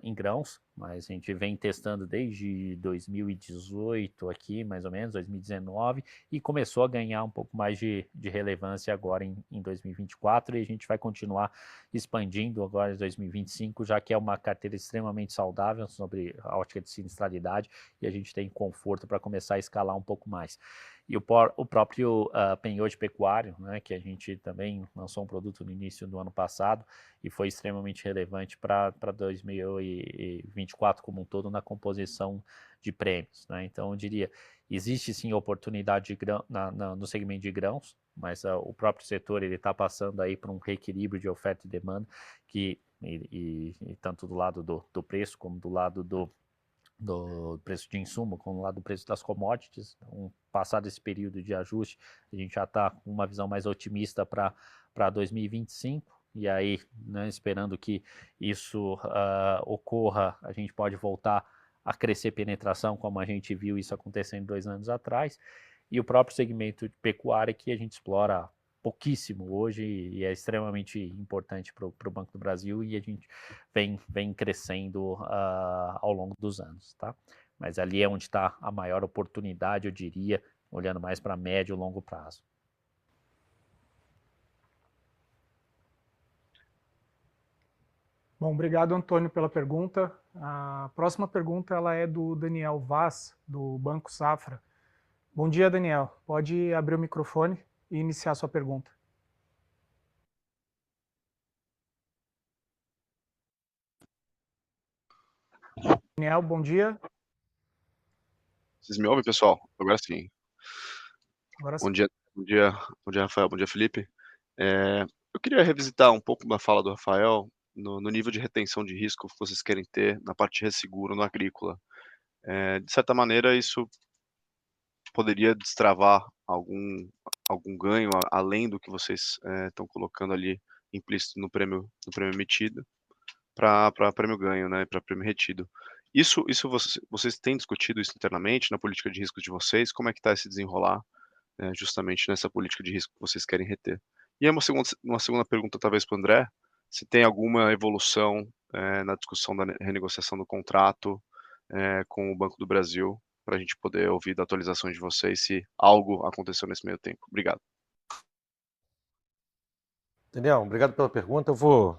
em grãos, mas a gente vem testando desde 2018 aqui, mais ou menos, 2019, e começou a ganhar um pouco mais de relevância agora em 2024, e a gente vai continuar expandindo agora em 2025, já que é uma carteira extremamente saudável sobre a ótica de sinistralidade, e a gente tem conforto para começar a escalar um pouco mais. E o próprio penhor de pecuário, né, que a gente também lançou um produto no início do ano passado e foi extremamente relevante para 2024 como um todo na composição de prêmios. Né? Então, eu diria, existe sim oportunidade no segmento de grãos, mas o próprio setor está passando aí por um reequilíbrio de oferta e demanda, que tanto do lado do preço como do lado do preço de insumo, como lá do preço das commodities. Então, passado esse período de ajuste, a gente já está com uma visão mais otimista para 2025, e aí, né, esperando que isso ocorra, a gente pode voltar a crescer penetração, como a gente viu isso acontecendo 2 anos atrás, e o próprio segmento de pecuária que a gente explora pouquíssimo hoje e é extremamente importante para o Banco do Brasil, e a gente vem crescendo ao longo dos anos, tá? Mas ali é onde está a maior oportunidade, eu diria, olhando mais para médio e longo prazo. Bom, obrigado, Antônio, pela pergunta. A próxima pergunta ela é do Daniel Vaz, do Banco Safra. Bom dia, Daniel. Pode abrir o microfone e iniciar sua pergunta. Daniel, bom dia. Vocês me ouvem, pessoal? Agora sim. Agora Bom sim. dia, Rafael. Bom dia, Felipe. Eu queria revisitar um pouco da fala do Rafael no nível de retenção de risco que vocês querem ter na parte de resseguro no agrícola. De certa maneira, isso poderia destravar algum ganho além do que vocês estão colocando ali implícito no prêmio emitido para prêmio ganho, né, para prêmio retido. Isso vocês têm discutido isso internamente na política de risco de vocês? Como é que está esse desenrolar, justamente nessa política de risco que vocês querem reter? E aí uma segunda pergunta talvez para o André, se tem alguma evolução na discussão da renegociação do contrato com o Banco do Brasil, para a gente poder ouvir da atualização de vocês se algo aconteceu nesse meio tempo. Obrigado. Daniel, obrigado pela pergunta. Eu vou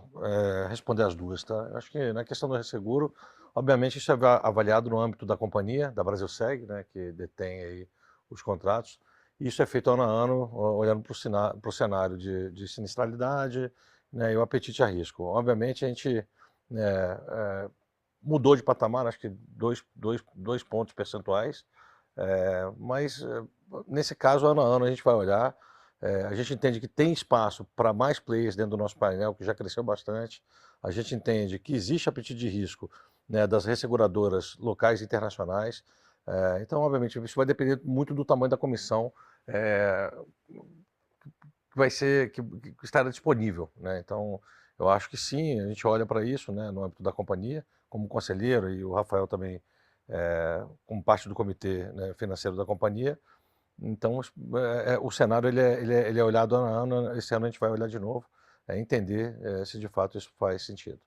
responder as duas, tá? Eu acho que na questão do resseguro, obviamente isso é avaliado no âmbito da companhia, da Brasilseg, né, que detém aí os contratos, Isso é feito ano a ano, olhando para o cenário de sinistralidade, né, e o apetite a risco. Obviamente, a gente mudou de patamar, acho que dois pontos percentuais, mas nesse caso, ano a ano, a gente vai olhar. A gente entende que tem espaço para mais players dentro do nosso painel, que já cresceu bastante. A gente entende que existe apetite de risco, né, das resseguradoras locais e internacionais. Então, obviamente, isso vai depender muito do tamanho da comissão que vai ser, que estará disponível, né? Então, eu acho que sim, a gente olha para isso, né, no âmbito da companhia, como conselheiro, e o Rafael também como parte do comitê, né, financeiro da companhia. Então, o cenário ele é olhado ano a ano. Esse ano a gente vai olhar de novo, entender se de fato isso faz sentido.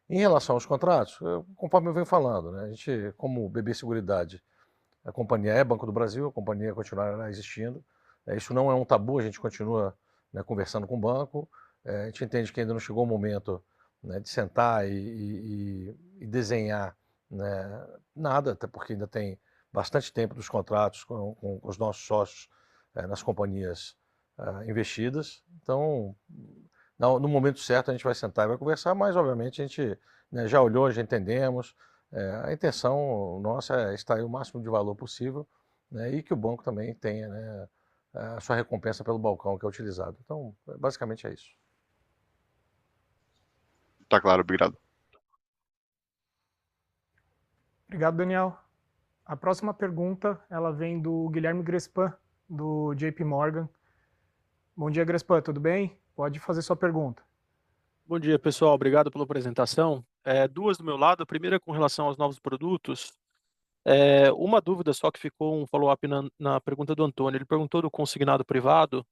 Em relação aos contratos, conforme eu venho falando, né, a gente, como BB Seguridade, a companhia é Banco do Brasil, a companhia continuará existindo. Isso não é um tabu, a gente continua, né, conversando com o banco. A gente entende que ainda não chegou o momento, né, de sentar e desenhar, né, nada, até porque ainda tem bastante tempo dos contratos com os nossos sócios nas companhias investidas. Então, no momento certo a gente vai sentar e vai conversar, mas obviamente a gente, né, já olhou, já entendemos. A intenção nossa é extrair o máximo de valor possível, né, e que o banco também tenha, né, a sua recompensa pelo balcão que é utilizado. Então, basicamente é isso. Tá claro, obrigado. Obrigado, Daniel. A próxima pergunta, ela vem do Guilherme Grespan, do JP Morgan. Bom dia, Grespan, tudo bem? Pode fazer sua pergunta. Bom dia, pessoal. Obrigado pela apresentação. Duas do meu lado. A primeira é com relação aos novos produtos. Uma dúvida só que ficou, um follow-up na pergunta do Antônio. Ele perguntou do consignado privado.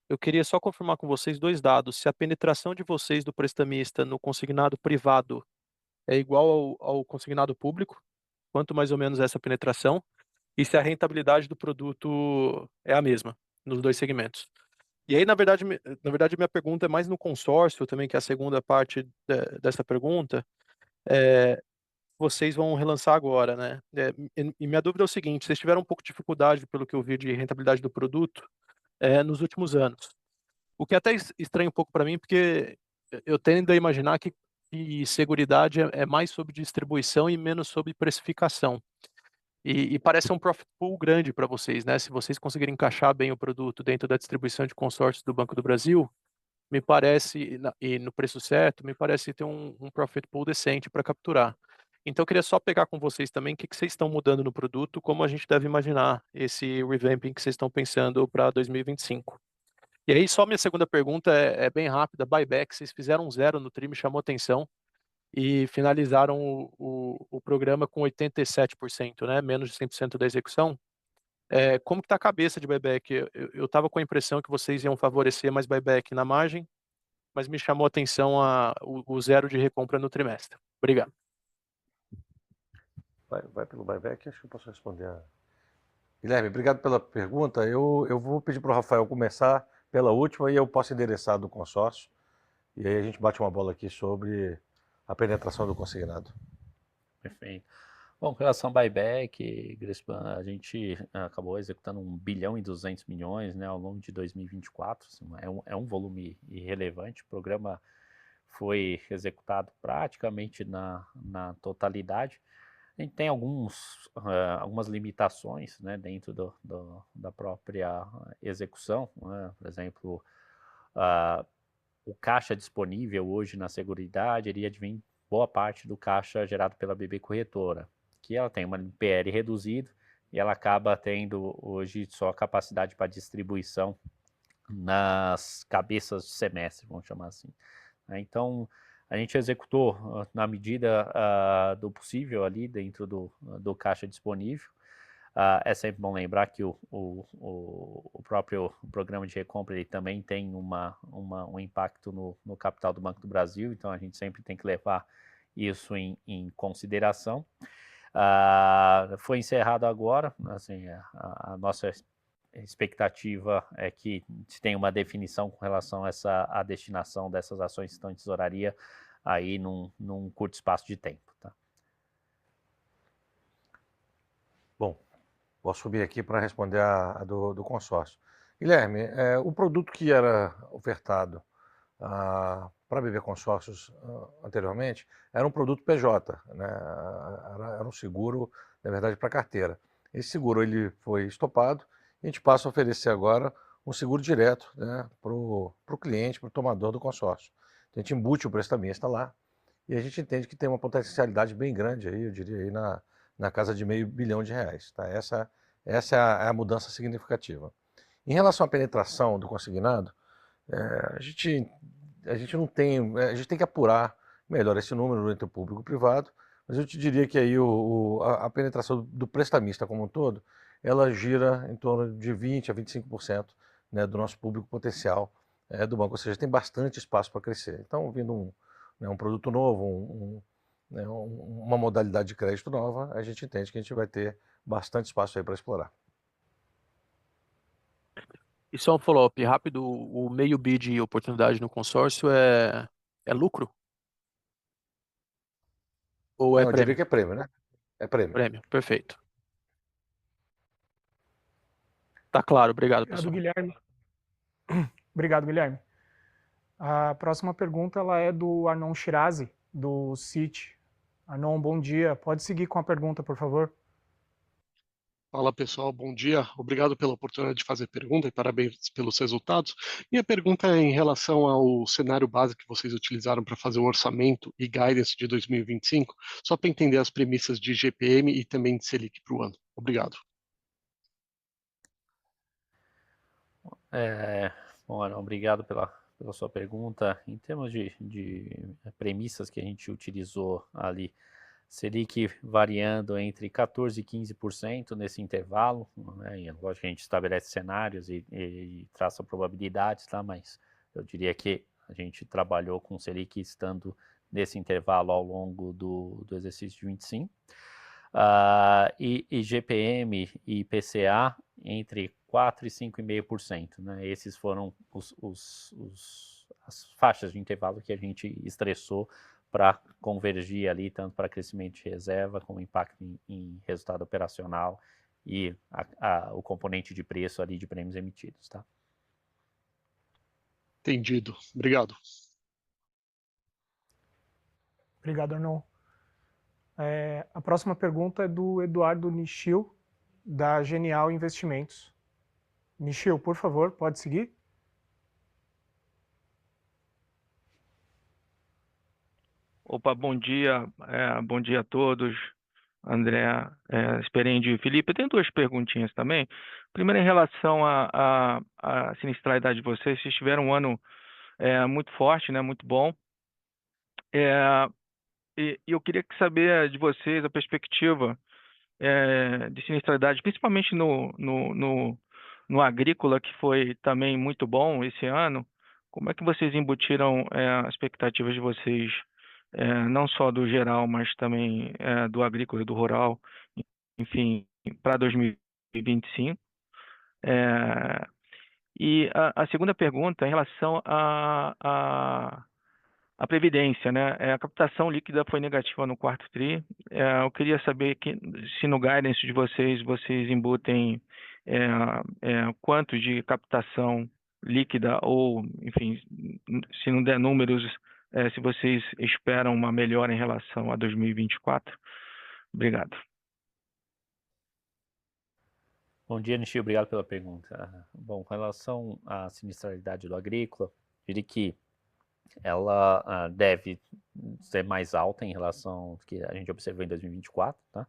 Eu queria só confirmar com vocês dois dados. Se a penetração de vocês do prestamista no consignado privado é igual ao consignado público, quanto mais ou menos essa penetração, e se a rentabilidade do produto é a mesma nos dois segmentos. E aí, na verdade, minha pergunta é mais no consórcio também, que é a segunda parte dessa pergunta. Vocês vão relançar agora, né? E minha dúvida é o seguinte: vocês tiveram um pouco de dificuldade, pelo que eu vi, de rentabilidade do produto nos últimos anos. O que é até estranho um pouco para mim, porque eu tendo a imaginar que seguridade é mais sobre distribuição e menos sobre precificação. E parece um profit pool grande para vocês, né? Se vocês conseguirem encaixar bem o produto dentro da distribuição de consórcios do Banco do Brasil, me parece, e no preço certo, me parece ter um profit pool decente para capturar. Então, eu queria só pegar com vocês também o que vocês estão mudando no produto, como a gente deve imaginar esse revamping que vocês estão pensando para 2025. E aí, só minha segunda pergunta é bem rápida. Buyback, vocês fizeram 0 no TRI, me chamou atenção, e finalizaram o programa com 87%, né? Menos de 100% da execução. Como que está a cabeça de buyback? Eu estava com a impressão que vocês iam favorecer mais buyback na margem, mas me chamou a atenção o 0 de recompra no trimestre. Obrigado. Vai pelo buyback, acho que eu posso responder. Guilherme, obrigado pela pergunta. Eu vou pedir para o Rafael começar pela última e eu posso endereçar do consórcio. E aí a gente bate uma bola aqui sobre a penetração do consignado. Perfeito. Bom, com relação ao buyback, Grespan, a gente acabou executando 1 bilhão e 200 milhões, né, ao longo de 2024. Assim, é um volume irrelevante. O programa foi executado praticamente na totalidade. A gente tem algumas limitações, né, dentro da própria execução, né? Por exemplo, o caixa disponível hoje na Seguridade iria vir boa parte do caixa gerado pela BB Corretora, que ela tem uma NPL reduzida e ela acaba tendo hoje só capacidade para distribuição nas cabeças de semestre, vamos chamar assim. Então, a gente executou na medida do possível ali dentro do caixa disponível. É sempre bom lembrar que o próprio programa de recompra ele também tem um impacto no capital do Banco do Brasil, então a gente sempre tem que levar isso em consideração. Foi encerrado agora, assim, a nossa expectativa é que se tenha uma definição com relação a destinação dessas ações que estão em tesouraria aí num curto espaço de tempo. Tá? Bom, vou assumir aqui para responder a do consórcio. Guilherme, o produto que era ofertado para BB Consórcios anteriormente era um produto PJ, né? Era um seguro, na verdade, para carteira. Esse seguro ele foi estopado e a gente passa a oferecer agora um seguro direto, né, para o cliente, para o tomador do consórcio. Então, a gente embute o prestamista lá e a gente entende que tem uma potencialidade bem grande aí, eu diria aí na casa de R$500 milhão, tá? Essa é a mudança significativa. Em relação à penetração do consignado, a gente não tem, a gente tem que apurar melhor esse número entre o público e o privado, mas eu te diria que aí a penetração do prestamista como um todo, ela gira em torno de 20% a 25%, né, do nosso público potencial do banco, ou seja, tem bastante espaço para crescer. Então, vindo um produto novo, uma modalidade de crédito nova, a gente entende que a gente vai ter bastante espaço aí para explorar. E só um follow-up rápido, o meio bi de oportunidade no consórcio é lucro? Ou é Não, eu diria prêmio? que é prêmio, né? É prêmio. Prêmio, perfeito. Tá claro, obrigado, Obrigado, pessoal. Guilherme. Obrigado, Guilherme. A próxima pergunta ela é do Arnon Shirazi, do Citi. Arnon, bom dia. Pode seguir com a pergunta, por favor. Fala pessoal, bom dia. Obrigado pela oportunidade de fazer pergunta e parabéns pelos resultados. Minha pergunta é em relação ao cenário base que vocês utilizaram para fazer o orçamento e guidance de 2025, só para entender as premissas de GPM e também de Selic para o ano. Obrigado. Bom, Arão, obrigado pela sua pergunta. Em termos de premissas que a gente utilizou ali, Selic variando entre 14% e 15% nesse intervalo, né? E lógico que a gente estabelece cenários e traça probabilidades, tá? Mas eu diria que a gente trabalhou com Selic estando nesse intervalo ao longo do exercício de 25. E GPM e IPCA entre 4% e 5,5%, né? Esses foram as faixas de intervalo que a gente estressou para convergir ali, tanto para crescimento de reserva, como impacto em resultado operacional e o componente de preço ali de prêmios emitidos, tá? Entendido. Obrigado. Obrigado, Arnon. A próxima pergunta é do Eduardo Nishio, da Genial Investimentos. Nishio, por favor, pode seguir? Opa, bom dia a todos, André, Sperendi e Felipe. Eu tenho duas perguntinhas também. Primeiro, em relação à sinistralidade de vocês tiveram um ano muito forte, né, muito bom. E eu queria saber de vocês a perspectiva de sinistralidade, principalmente no agrícola, que foi também muito bom esse ano. Como é que vocês embutiram as expectativas de vocês, não só do geral, mas também do agrícola e do rural, enfim, para 2025? E a segunda pergunta, em relação à Previdência, né? A captação líquida foi negativa no quarto tri. Eu queria saber se no guidance de vocês embutem quanto de captação líquida ou, enfim, se não der números, se vocês esperam uma melhora em relação a 2024. Obrigado. Bom dia, Nishio, obrigado pela pergunta. Bom, com relação à sinistralidade do agrícola, eu diria que ela deve ser mais alta em relação ao que a gente observou em 2024, tá?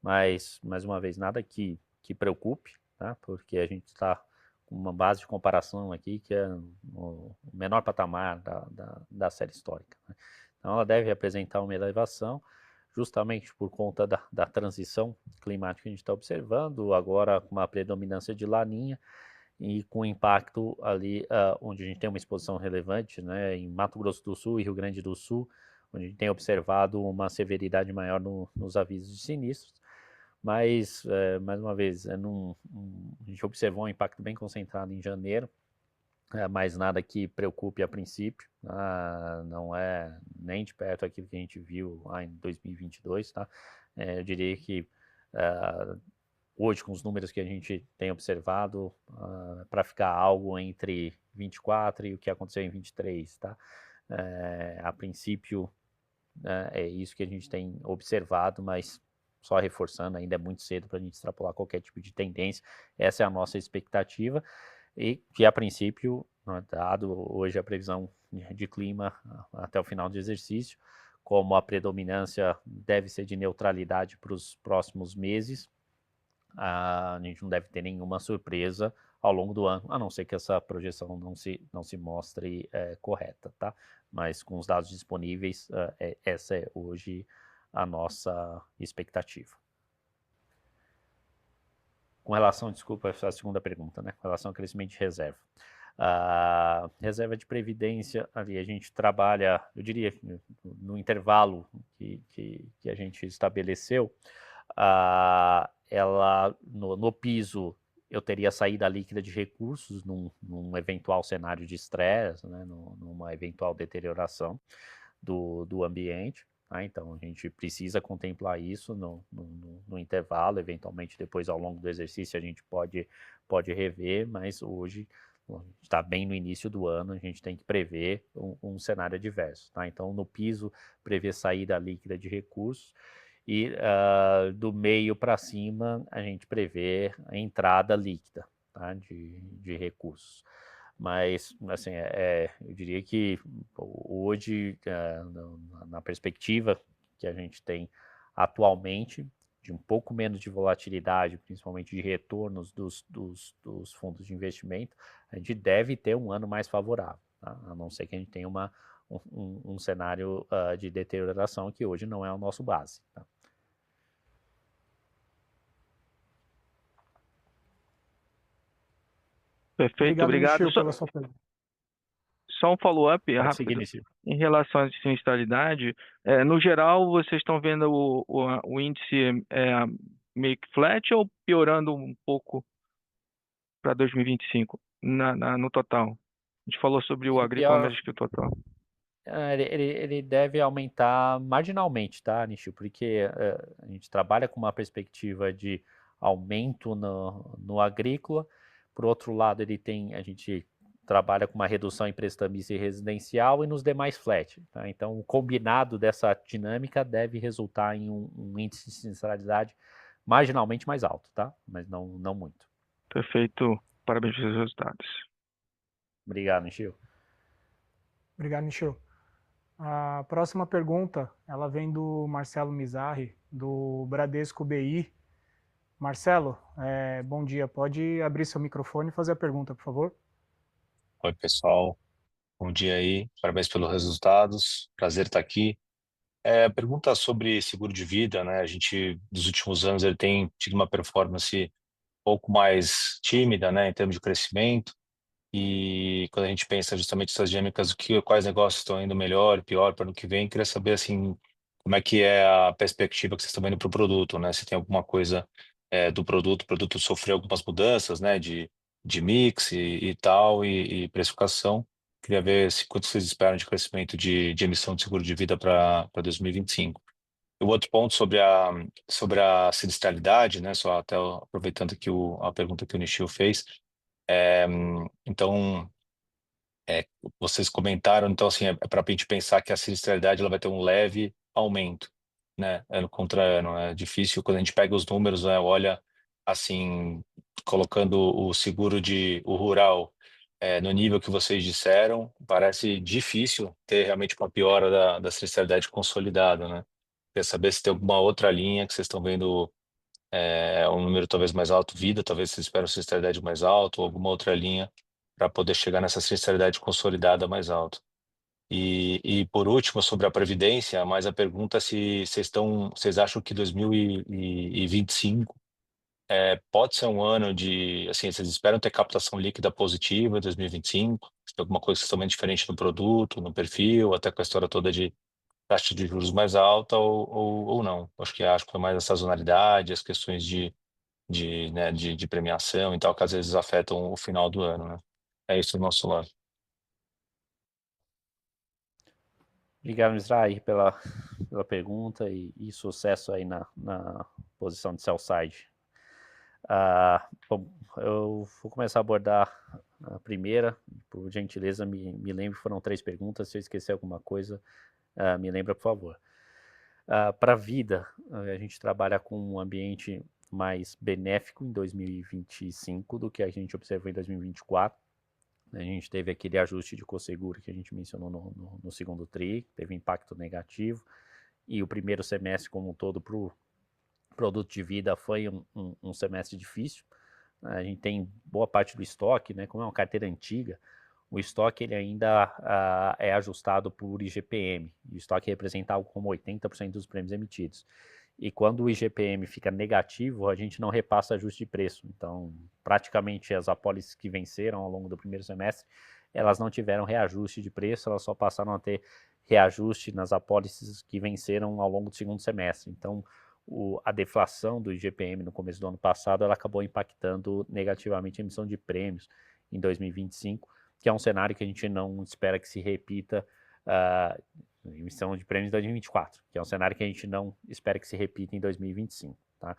Mas, mais uma vez, nada que preocupe, tá? Porque a gente está com uma base de comparação aqui que é o menor patamar da série histórica, né? Então, ela deve apresentar uma elevação, justamente por conta da transição climática que a gente está observando, agora com uma predominância de laninha, e com impacto ali onde a gente tem uma exposição relevante, né, em Mato Grosso do Sul e Rio Grande do Sul, onde a gente tem observado uma severidade maior nos avisos de sinistros, mas, mais uma vez, a gente observou um impacto bem concentrado em janeiro, mas nada que preocupe a princípio, não é nem de perto aquilo que a gente viu lá em 2022, tá? Eu diria que hoje, com os números que a gente tem observado, para ficar algo entre 24 e o que aconteceu em 23, tá? A princípio, é isso que a gente tem observado, mas só reforçando, ainda é muito cedo para a gente extrapolar qualquer tipo de tendência. Essa é a nossa expectativa e que, a princípio, dado hoje a previsão de clima até o final do exercício, como a predominância deve ser de neutralidade para os próximos meses, a gente não deve ter nenhuma surpresa ao longo do ano, a não ser que essa projeção não se mostre correta, tá? Mas com os dados disponíveis, essa é hoje a nossa expectativa. Com relação, desculpa, essa é a segunda pergunta, né? Com relação ao crescimento de reserva. A reserva de previdência, ali a gente trabalha, eu diria, no intervalo que a gente estabeleceu, ela, no piso, eu teria saída líquida de recursos num eventual cenário de estresse, né, numa eventual deterioração do ambiente. Tá? Então, a gente precisa contemplar isso no intervalo, eventualmente depois, ao longo do exercício, a gente pode rever, mas hoje está bem no início do ano, a gente tem que prever um cenário adverso. Tá? Então, no piso, prever saída líquida de recursos, e do meio para cima a gente prevê a entrada líquida, tá? de recursos. Mas, assim, eu diria que hoje, na perspectiva que a gente tem atualmente, de um pouco menos de volatilidade, principalmente de retornos dos fundos de investimento, a gente deve ter um ano mais favorável, tá? A não ser que a gente tenha um cenário de deterioração que hoje não é o nosso base. Tá? Perfeito, obrigado. Nishio, pela sua pergunta. Só um follow-up Pode seguir, rápido. Nishio. Em relação à sinistralidade, no geral, vocês estão vendo o índice meio que flat ou piorando um pouco para 2025, no total? A gente falou sobre o agrícola, mas acho que o total. Ele deve aumentar marginalmente, tá, Nishio? Porque a gente trabalha com uma perspectiva de aumento no agrícola. Por outro lado, a gente trabalha com uma redução em prestamista e residencial e nos demais flat. Tá? Então, o combinado dessa dinâmica deve resultar em um índice de sinistralidade marginalmente mais alto, tá? Mas não muito. Perfeito. Parabéns pelos resultados. Obrigado, Nishio. Obrigado, Nishio. A próxima pergunta, ela vem do Marcelo Mizarri, do Bradesco BI. Marcelo, bom dia. Pode abrir seu microfone e fazer a pergunta, por favor? Oi, pessoal. Bom dia aí. Parabéns pelos resultados. Prazer estar aqui. Pergunta sobre seguro de vida, né? A gente, nos últimos anos, ele tem tido uma performance um pouco mais tímida, né, em termos de crescimento. E quando a gente pensa justamente essas dinâmicas, quais negócios estão indo melhor e pior para o ano que vem, queria saber, assim, como é que é a perspectiva que vocês estão vendo para o produto, né? Se tem alguma coisa do produto, o produto sofreu algumas mudanças, né, de mix e tal, e precificação. Queria ver quanto vocês esperam de crescimento de emissão de seguro de vida para 2025. O outro ponto sobre a sinistralidade, né, só até aproveitando aqui a pergunta que o Nishio fez, então, vocês comentaram, então, assim, para a gente pensar que a sinistralidade ela vai ter um leve aumento, né, ano contra ano. É difícil quando a gente pega os números, né, olha, assim, colocando o rural no nível que vocês disseram, parece difícil ter realmente uma piora da sinistralidade consolidada, né? Quer saber se tem alguma outra linha que vocês estão vendo um número talvez mais alto, vida, talvez vocês esperam sinistralidade mais alta, ou alguma outra linha para poder chegar nessa sinistralidade consolidada mais alta. E por último, sobre a Previdência, mais a pergunta é se vocês acham que 2025 pode ser um ano de, assim, vocês esperam ter captação líquida positiva em 2025? Se tem alguma coisa que também diferente no produto, no perfil, até com a história toda de taxa de juros mais alta ou não? Acho que é mais a sazonalidade, as questões né, de premiação e tal, que às vezes afetam o final do ano, né? É isso do nosso lado. Obrigado, Mizrahi, pela pergunta e sucesso aí na posição de sell side. Bom, eu vou começar a abordar a primeira. Por gentileza, me lembre, foram 3 perguntas. Se eu esquecer alguma coisa, me lembra, por favor. Para a vida, a gente trabalha com um ambiente mais benéfico em 2025 do que a gente observou em 2024. A gente teve aquele ajuste de cosseguro que a gente mencionou no segundo TRI, teve impacto negativo, e o primeiro semestre como um todo para o produto de vida foi um semestre difícil. A gente tem boa parte do estoque, né, como é uma carteira antiga, o estoque ele ainda é ajustado por IGPM, e o estoque representa algo como 80% dos prêmios emitidos. E quando o IGPM fica negativo, a gente não repassa ajuste de preço. Então, praticamente as apólices que venceram ao longo do primeiro semestre, elas não tiveram reajuste de preço, elas só passaram a ter reajuste nas apólices que venceram ao longo do segundo semestre. Então, a deflação do IGPM no começo do ano passado, ela acabou impactando negativamente a emissão de prêmios em 2025, que é um cenário que a gente não espera que se repita, emissão de prêmios em 2024, que é um cenário que a gente não espera que se repita em 2025, tá?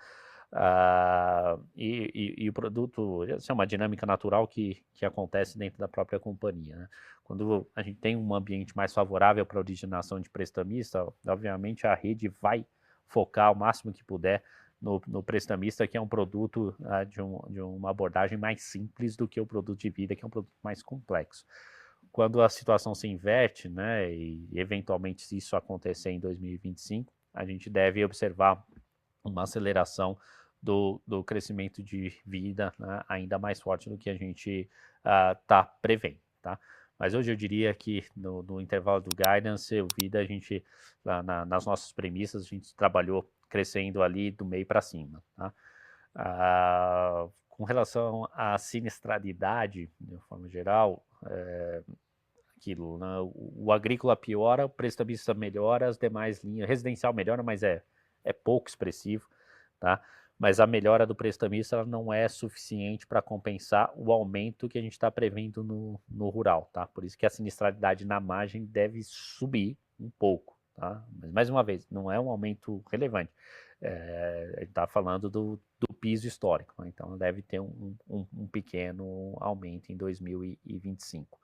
E o produto, essa é uma dinâmica natural que acontece dentro da própria companhia, né? Quando a gente tem um ambiente mais favorável para a originação de prestamista, obviamente a rede vai focar o máximo que puder no prestamista, que é um produto de uma abordagem mais simples do que o produto de vida, que é um produto mais complexo. Quando a situação se inverte, né, e eventualmente se isso acontecer em 2025, a gente deve observar uma aceleração do crescimento de vida, né, ainda mais forte do que a gente está prevendo, tá? Mas hoje eu diria que no intervalo do guidance, o vida, a gente, nas nossas premissas, a gente trabalhou crescendo ali do meio para cima, tá? Com relação à sinistralidade, de forma geral, aquilo, né? O agrícola piora, o prestamista melhora, as demais linhas, residencial melhora, mas é pouco expressivo, tá? Mas a melhora do prestamista ela não é suficiente para compensar o aumento que a gente está prevendo no rural, tá? Por isso que a sinistralidade na margem deve subir um pouco, tá? Mas, mais uma vez, não é um aumento relevante. A gente está falando do piso histórico, né? Então deve ter um pequeno aumento em 2025.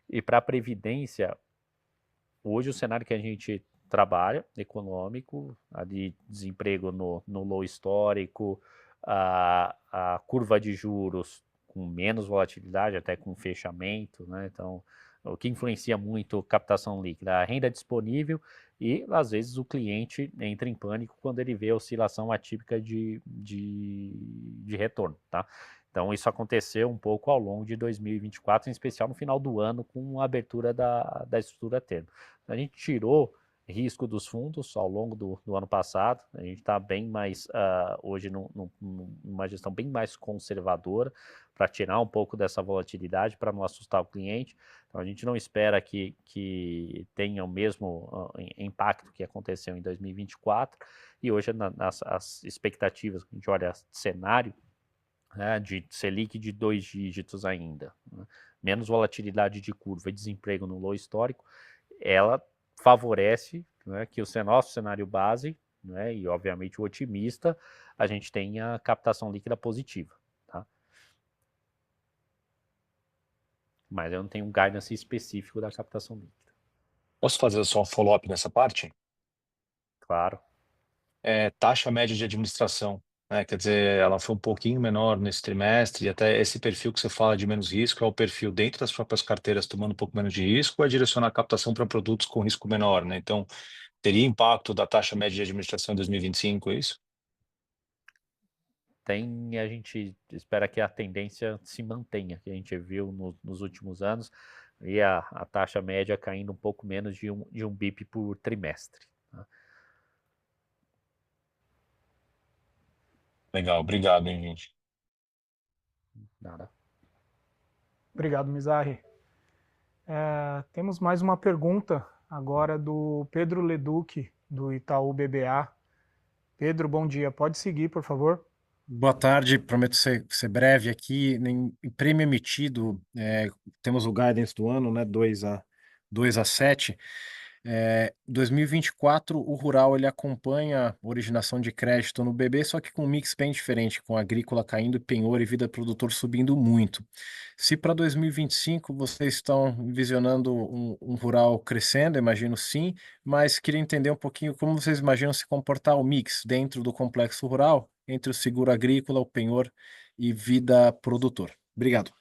E para a Previdência, hoje o cenário que a gente trabalha, econômico, de desemprego no low histórico, a curva de juros com menos volatilidade, até com fechamento, né? Então, o que influencia muito captação líquida, a renda disponível e, às vezes, o cliente entra em pânico quando ele vê a oscilação atípica de retorno, tá? Então, isso aconteceu um pouco ao longo de 2024, em especial no final do ano, com a abertura da estrutura termo. A gente tirou risco dos fundos ao longo do ano passado, a gente está bem mais, hoje, numa gestão bem mais conservadora, para tirar um pouco dessa volatilidade, para não assustar o cliente. Então, a gente não espera que tenha o mesmo impacto que aconteceu em 2024, e hoje as expectativas, a gente olha cenário, né, de Selic de 2 dígitos ainda, né, menos volatilidade de curva e desemprego no low histórico, ela favorece, né, que o nosso cenário base, né, e obviamente o otimista, a gente tenha captação líquida positiva, tá? Mas eu não tenho um guidance específico da captação líquida. Posso fazer só um follow-up nessa parte? Claro. Taxa média de administração, né? Quer dizer, ela foi um pouquinho menor nesse trimestre, e até esse perfil que você fala de menos risco é o perfil dentro das próprias carteiras tomando um pouco menos de risco, ou é direcionar a captação para produtos com risco menor, né? Então, teria impacto da taxa média de administração em 2025, é isso? A gente espera que a tendência se mantenha, que a gente viu nos últimos anos, e a taxa média caindo um pouco menos de um BIP por trimestre, tá? Legal, obrigado, hein, gente. Nada. Obrigado, Mizrahi. Temos mais uma pergunta agora do Pedro Leduc, do Itaú BBA. Pedro, bom dia. Pode seguir, por favor. Boa tarde, prometo ser breve aqui. Em prêmio emitido, temos o guidance do ano, né, 2 a 7. 2024, o rural ele acompanha a originação de crédito no BB, só que com um mix bem diferente, com agrícola caindo, penhor e vida produtor subindo muito. Se para 2025 vocês estão visionando um rural crescendo, imagino sim, mas queria entender um pouquinho como vocês imaginam se comportar o mix dentro do complexo rural, entre o seguro agrícola, o penhor e vida produtor. Obrigado.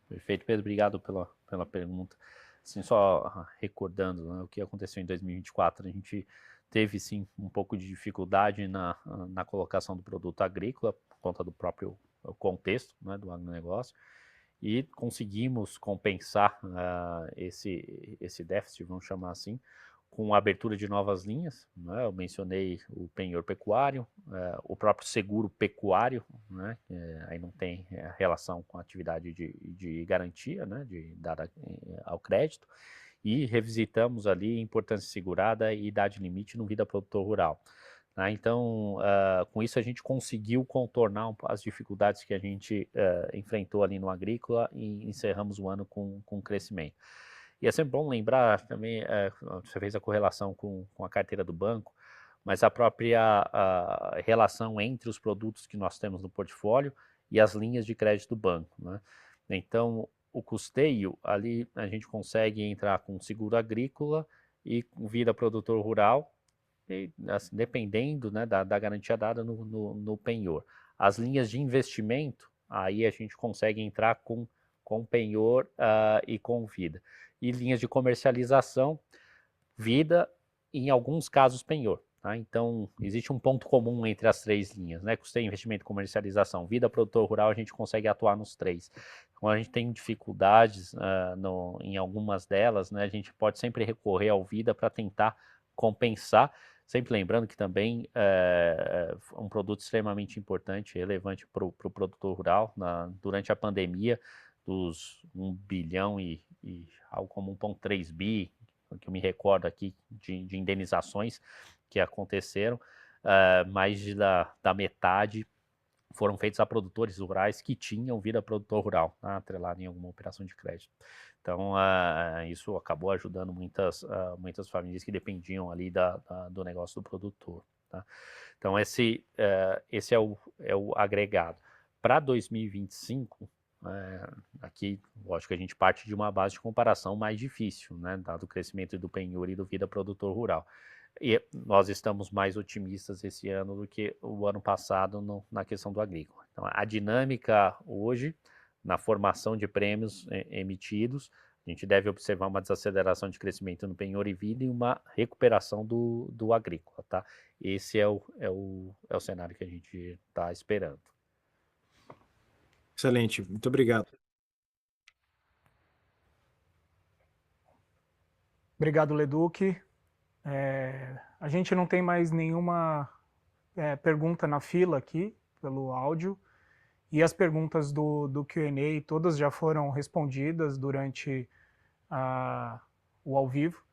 Perfeito, Pedro, obrigado pela pergunta. Assim, só recordando, né, o que aconteceu em 2024, a gente teve sim um pouco de dificuldade na colocação do produto agrícola, por conta do próprio contexto, né, do agronegócio, e conseguimos compensar esse déficit, vamos chamar assim, com a abertura de novas linhas, né? Eu mencionei o penhor pecuário, o próprio seguro pecuário, né? Aí não tem relação com a atividade de garantia, né? Dada ao crédito, e revisitamos ali importância segurada e idade limite no vida produtor rural. Né? Então, com isso a gente conseguiu contornar as dificuldades que a gente enfrentou ali no agrícola e encerramos o ano com crescimento. E é sempre bom lembrar também, você fez a correlação com a carteira do banco, mas a própria relação entre os produtos que nós temos no portfólio e as linhas de crédito do banco. Né? Então, o custeio, ali a gente consegue entrar com seguro agrícola e vida produtor rural, e, assim, dependendo, né, da garantia dada no penhor. As linhas de investimento, aí a gente consegue entrar com penhor e com vida. E linhas de comercialização, vida, em alguns casos penhor. Tá? Então, existe um ponto comum entre as três linhas, né? Custeio, investimento e comercialização. Vida, produtor rural, a gente consegue atuar nos três. Quando a gente tem dificuldades em algumas delas, né, a gente pode sempre recorrer ao vida para tentar compensar, sempre lembrando que também é um produto extremamente importante, relevante para o produtor rural. Durante a pandemia, dos 1 bilhão e algo como 1,3 bi, que eu me recordo aqui, de indenizações que aconteceram, mais da metade foram feitos a produtores rurais que tinham vida produtor rural, atrelado em alguma operação de crédito. Então, isso acabou ajudando muitas famílias que dependiam ali do negócio do produtor. Tá? Então, esse é o agregado. Para 2025, aqui, lógico que a gente parte de uma base de comparação mais difícil, né, dado o crescimento do penhor e do vida produtor rural. E nós estamos mais otimistas esse ano do que o ano passado na questão do agrícola. Então, a dinâmica hoje, na formação de prêmios emitidos, a gente deve observar uma desaceleração de crescimento no penhor e vida e uma recuperação do agrícola. Tá? Esse é o cenário que a gente está esperando. Excelente, muito obrigado. Obrigado, Leduc. A gente não tem mais nenhuma pergunta na fila aqui, pelo áudio, e as perguntas do Q&A todas já foram respondidas durante o ao vivo.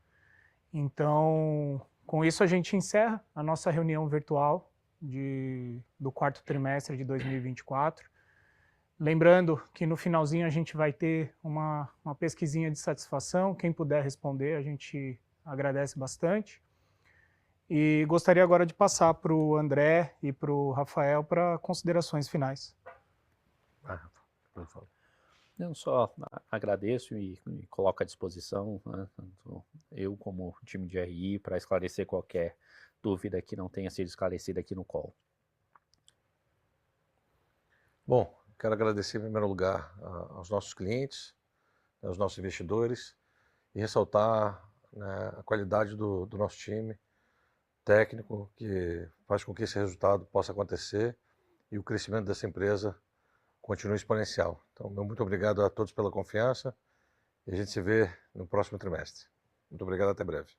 Então, com isso a gente encerra a nossa reunião virtual do quarto trimestre de 2024. Lembrando que no finalzinho a gente vai ter uma pesquisinha de satisfação, quem puder responder a gente agradece bastante. E gostaria agora de passar para o André e para o Rafael para considerações finais. Eu só agradeço e coloco à disposição, né, tanto eu como o time de RI, para esclarecer qualquer dúvida que não tenha sido esclarecida aqui no call. Bom, quero agradecer em primeiro lugar aos nossos clientes, aos nossos investidores e ressaltar, né, a qualidade do nosso time técnico que faz com que esse resultado possa acontecer e o crescimento dessa empresa continue exponencial. Então, meu muito obrigado a todos pela confiança e a gente se vê no próximo trimestre. Muito obrigado, até breve.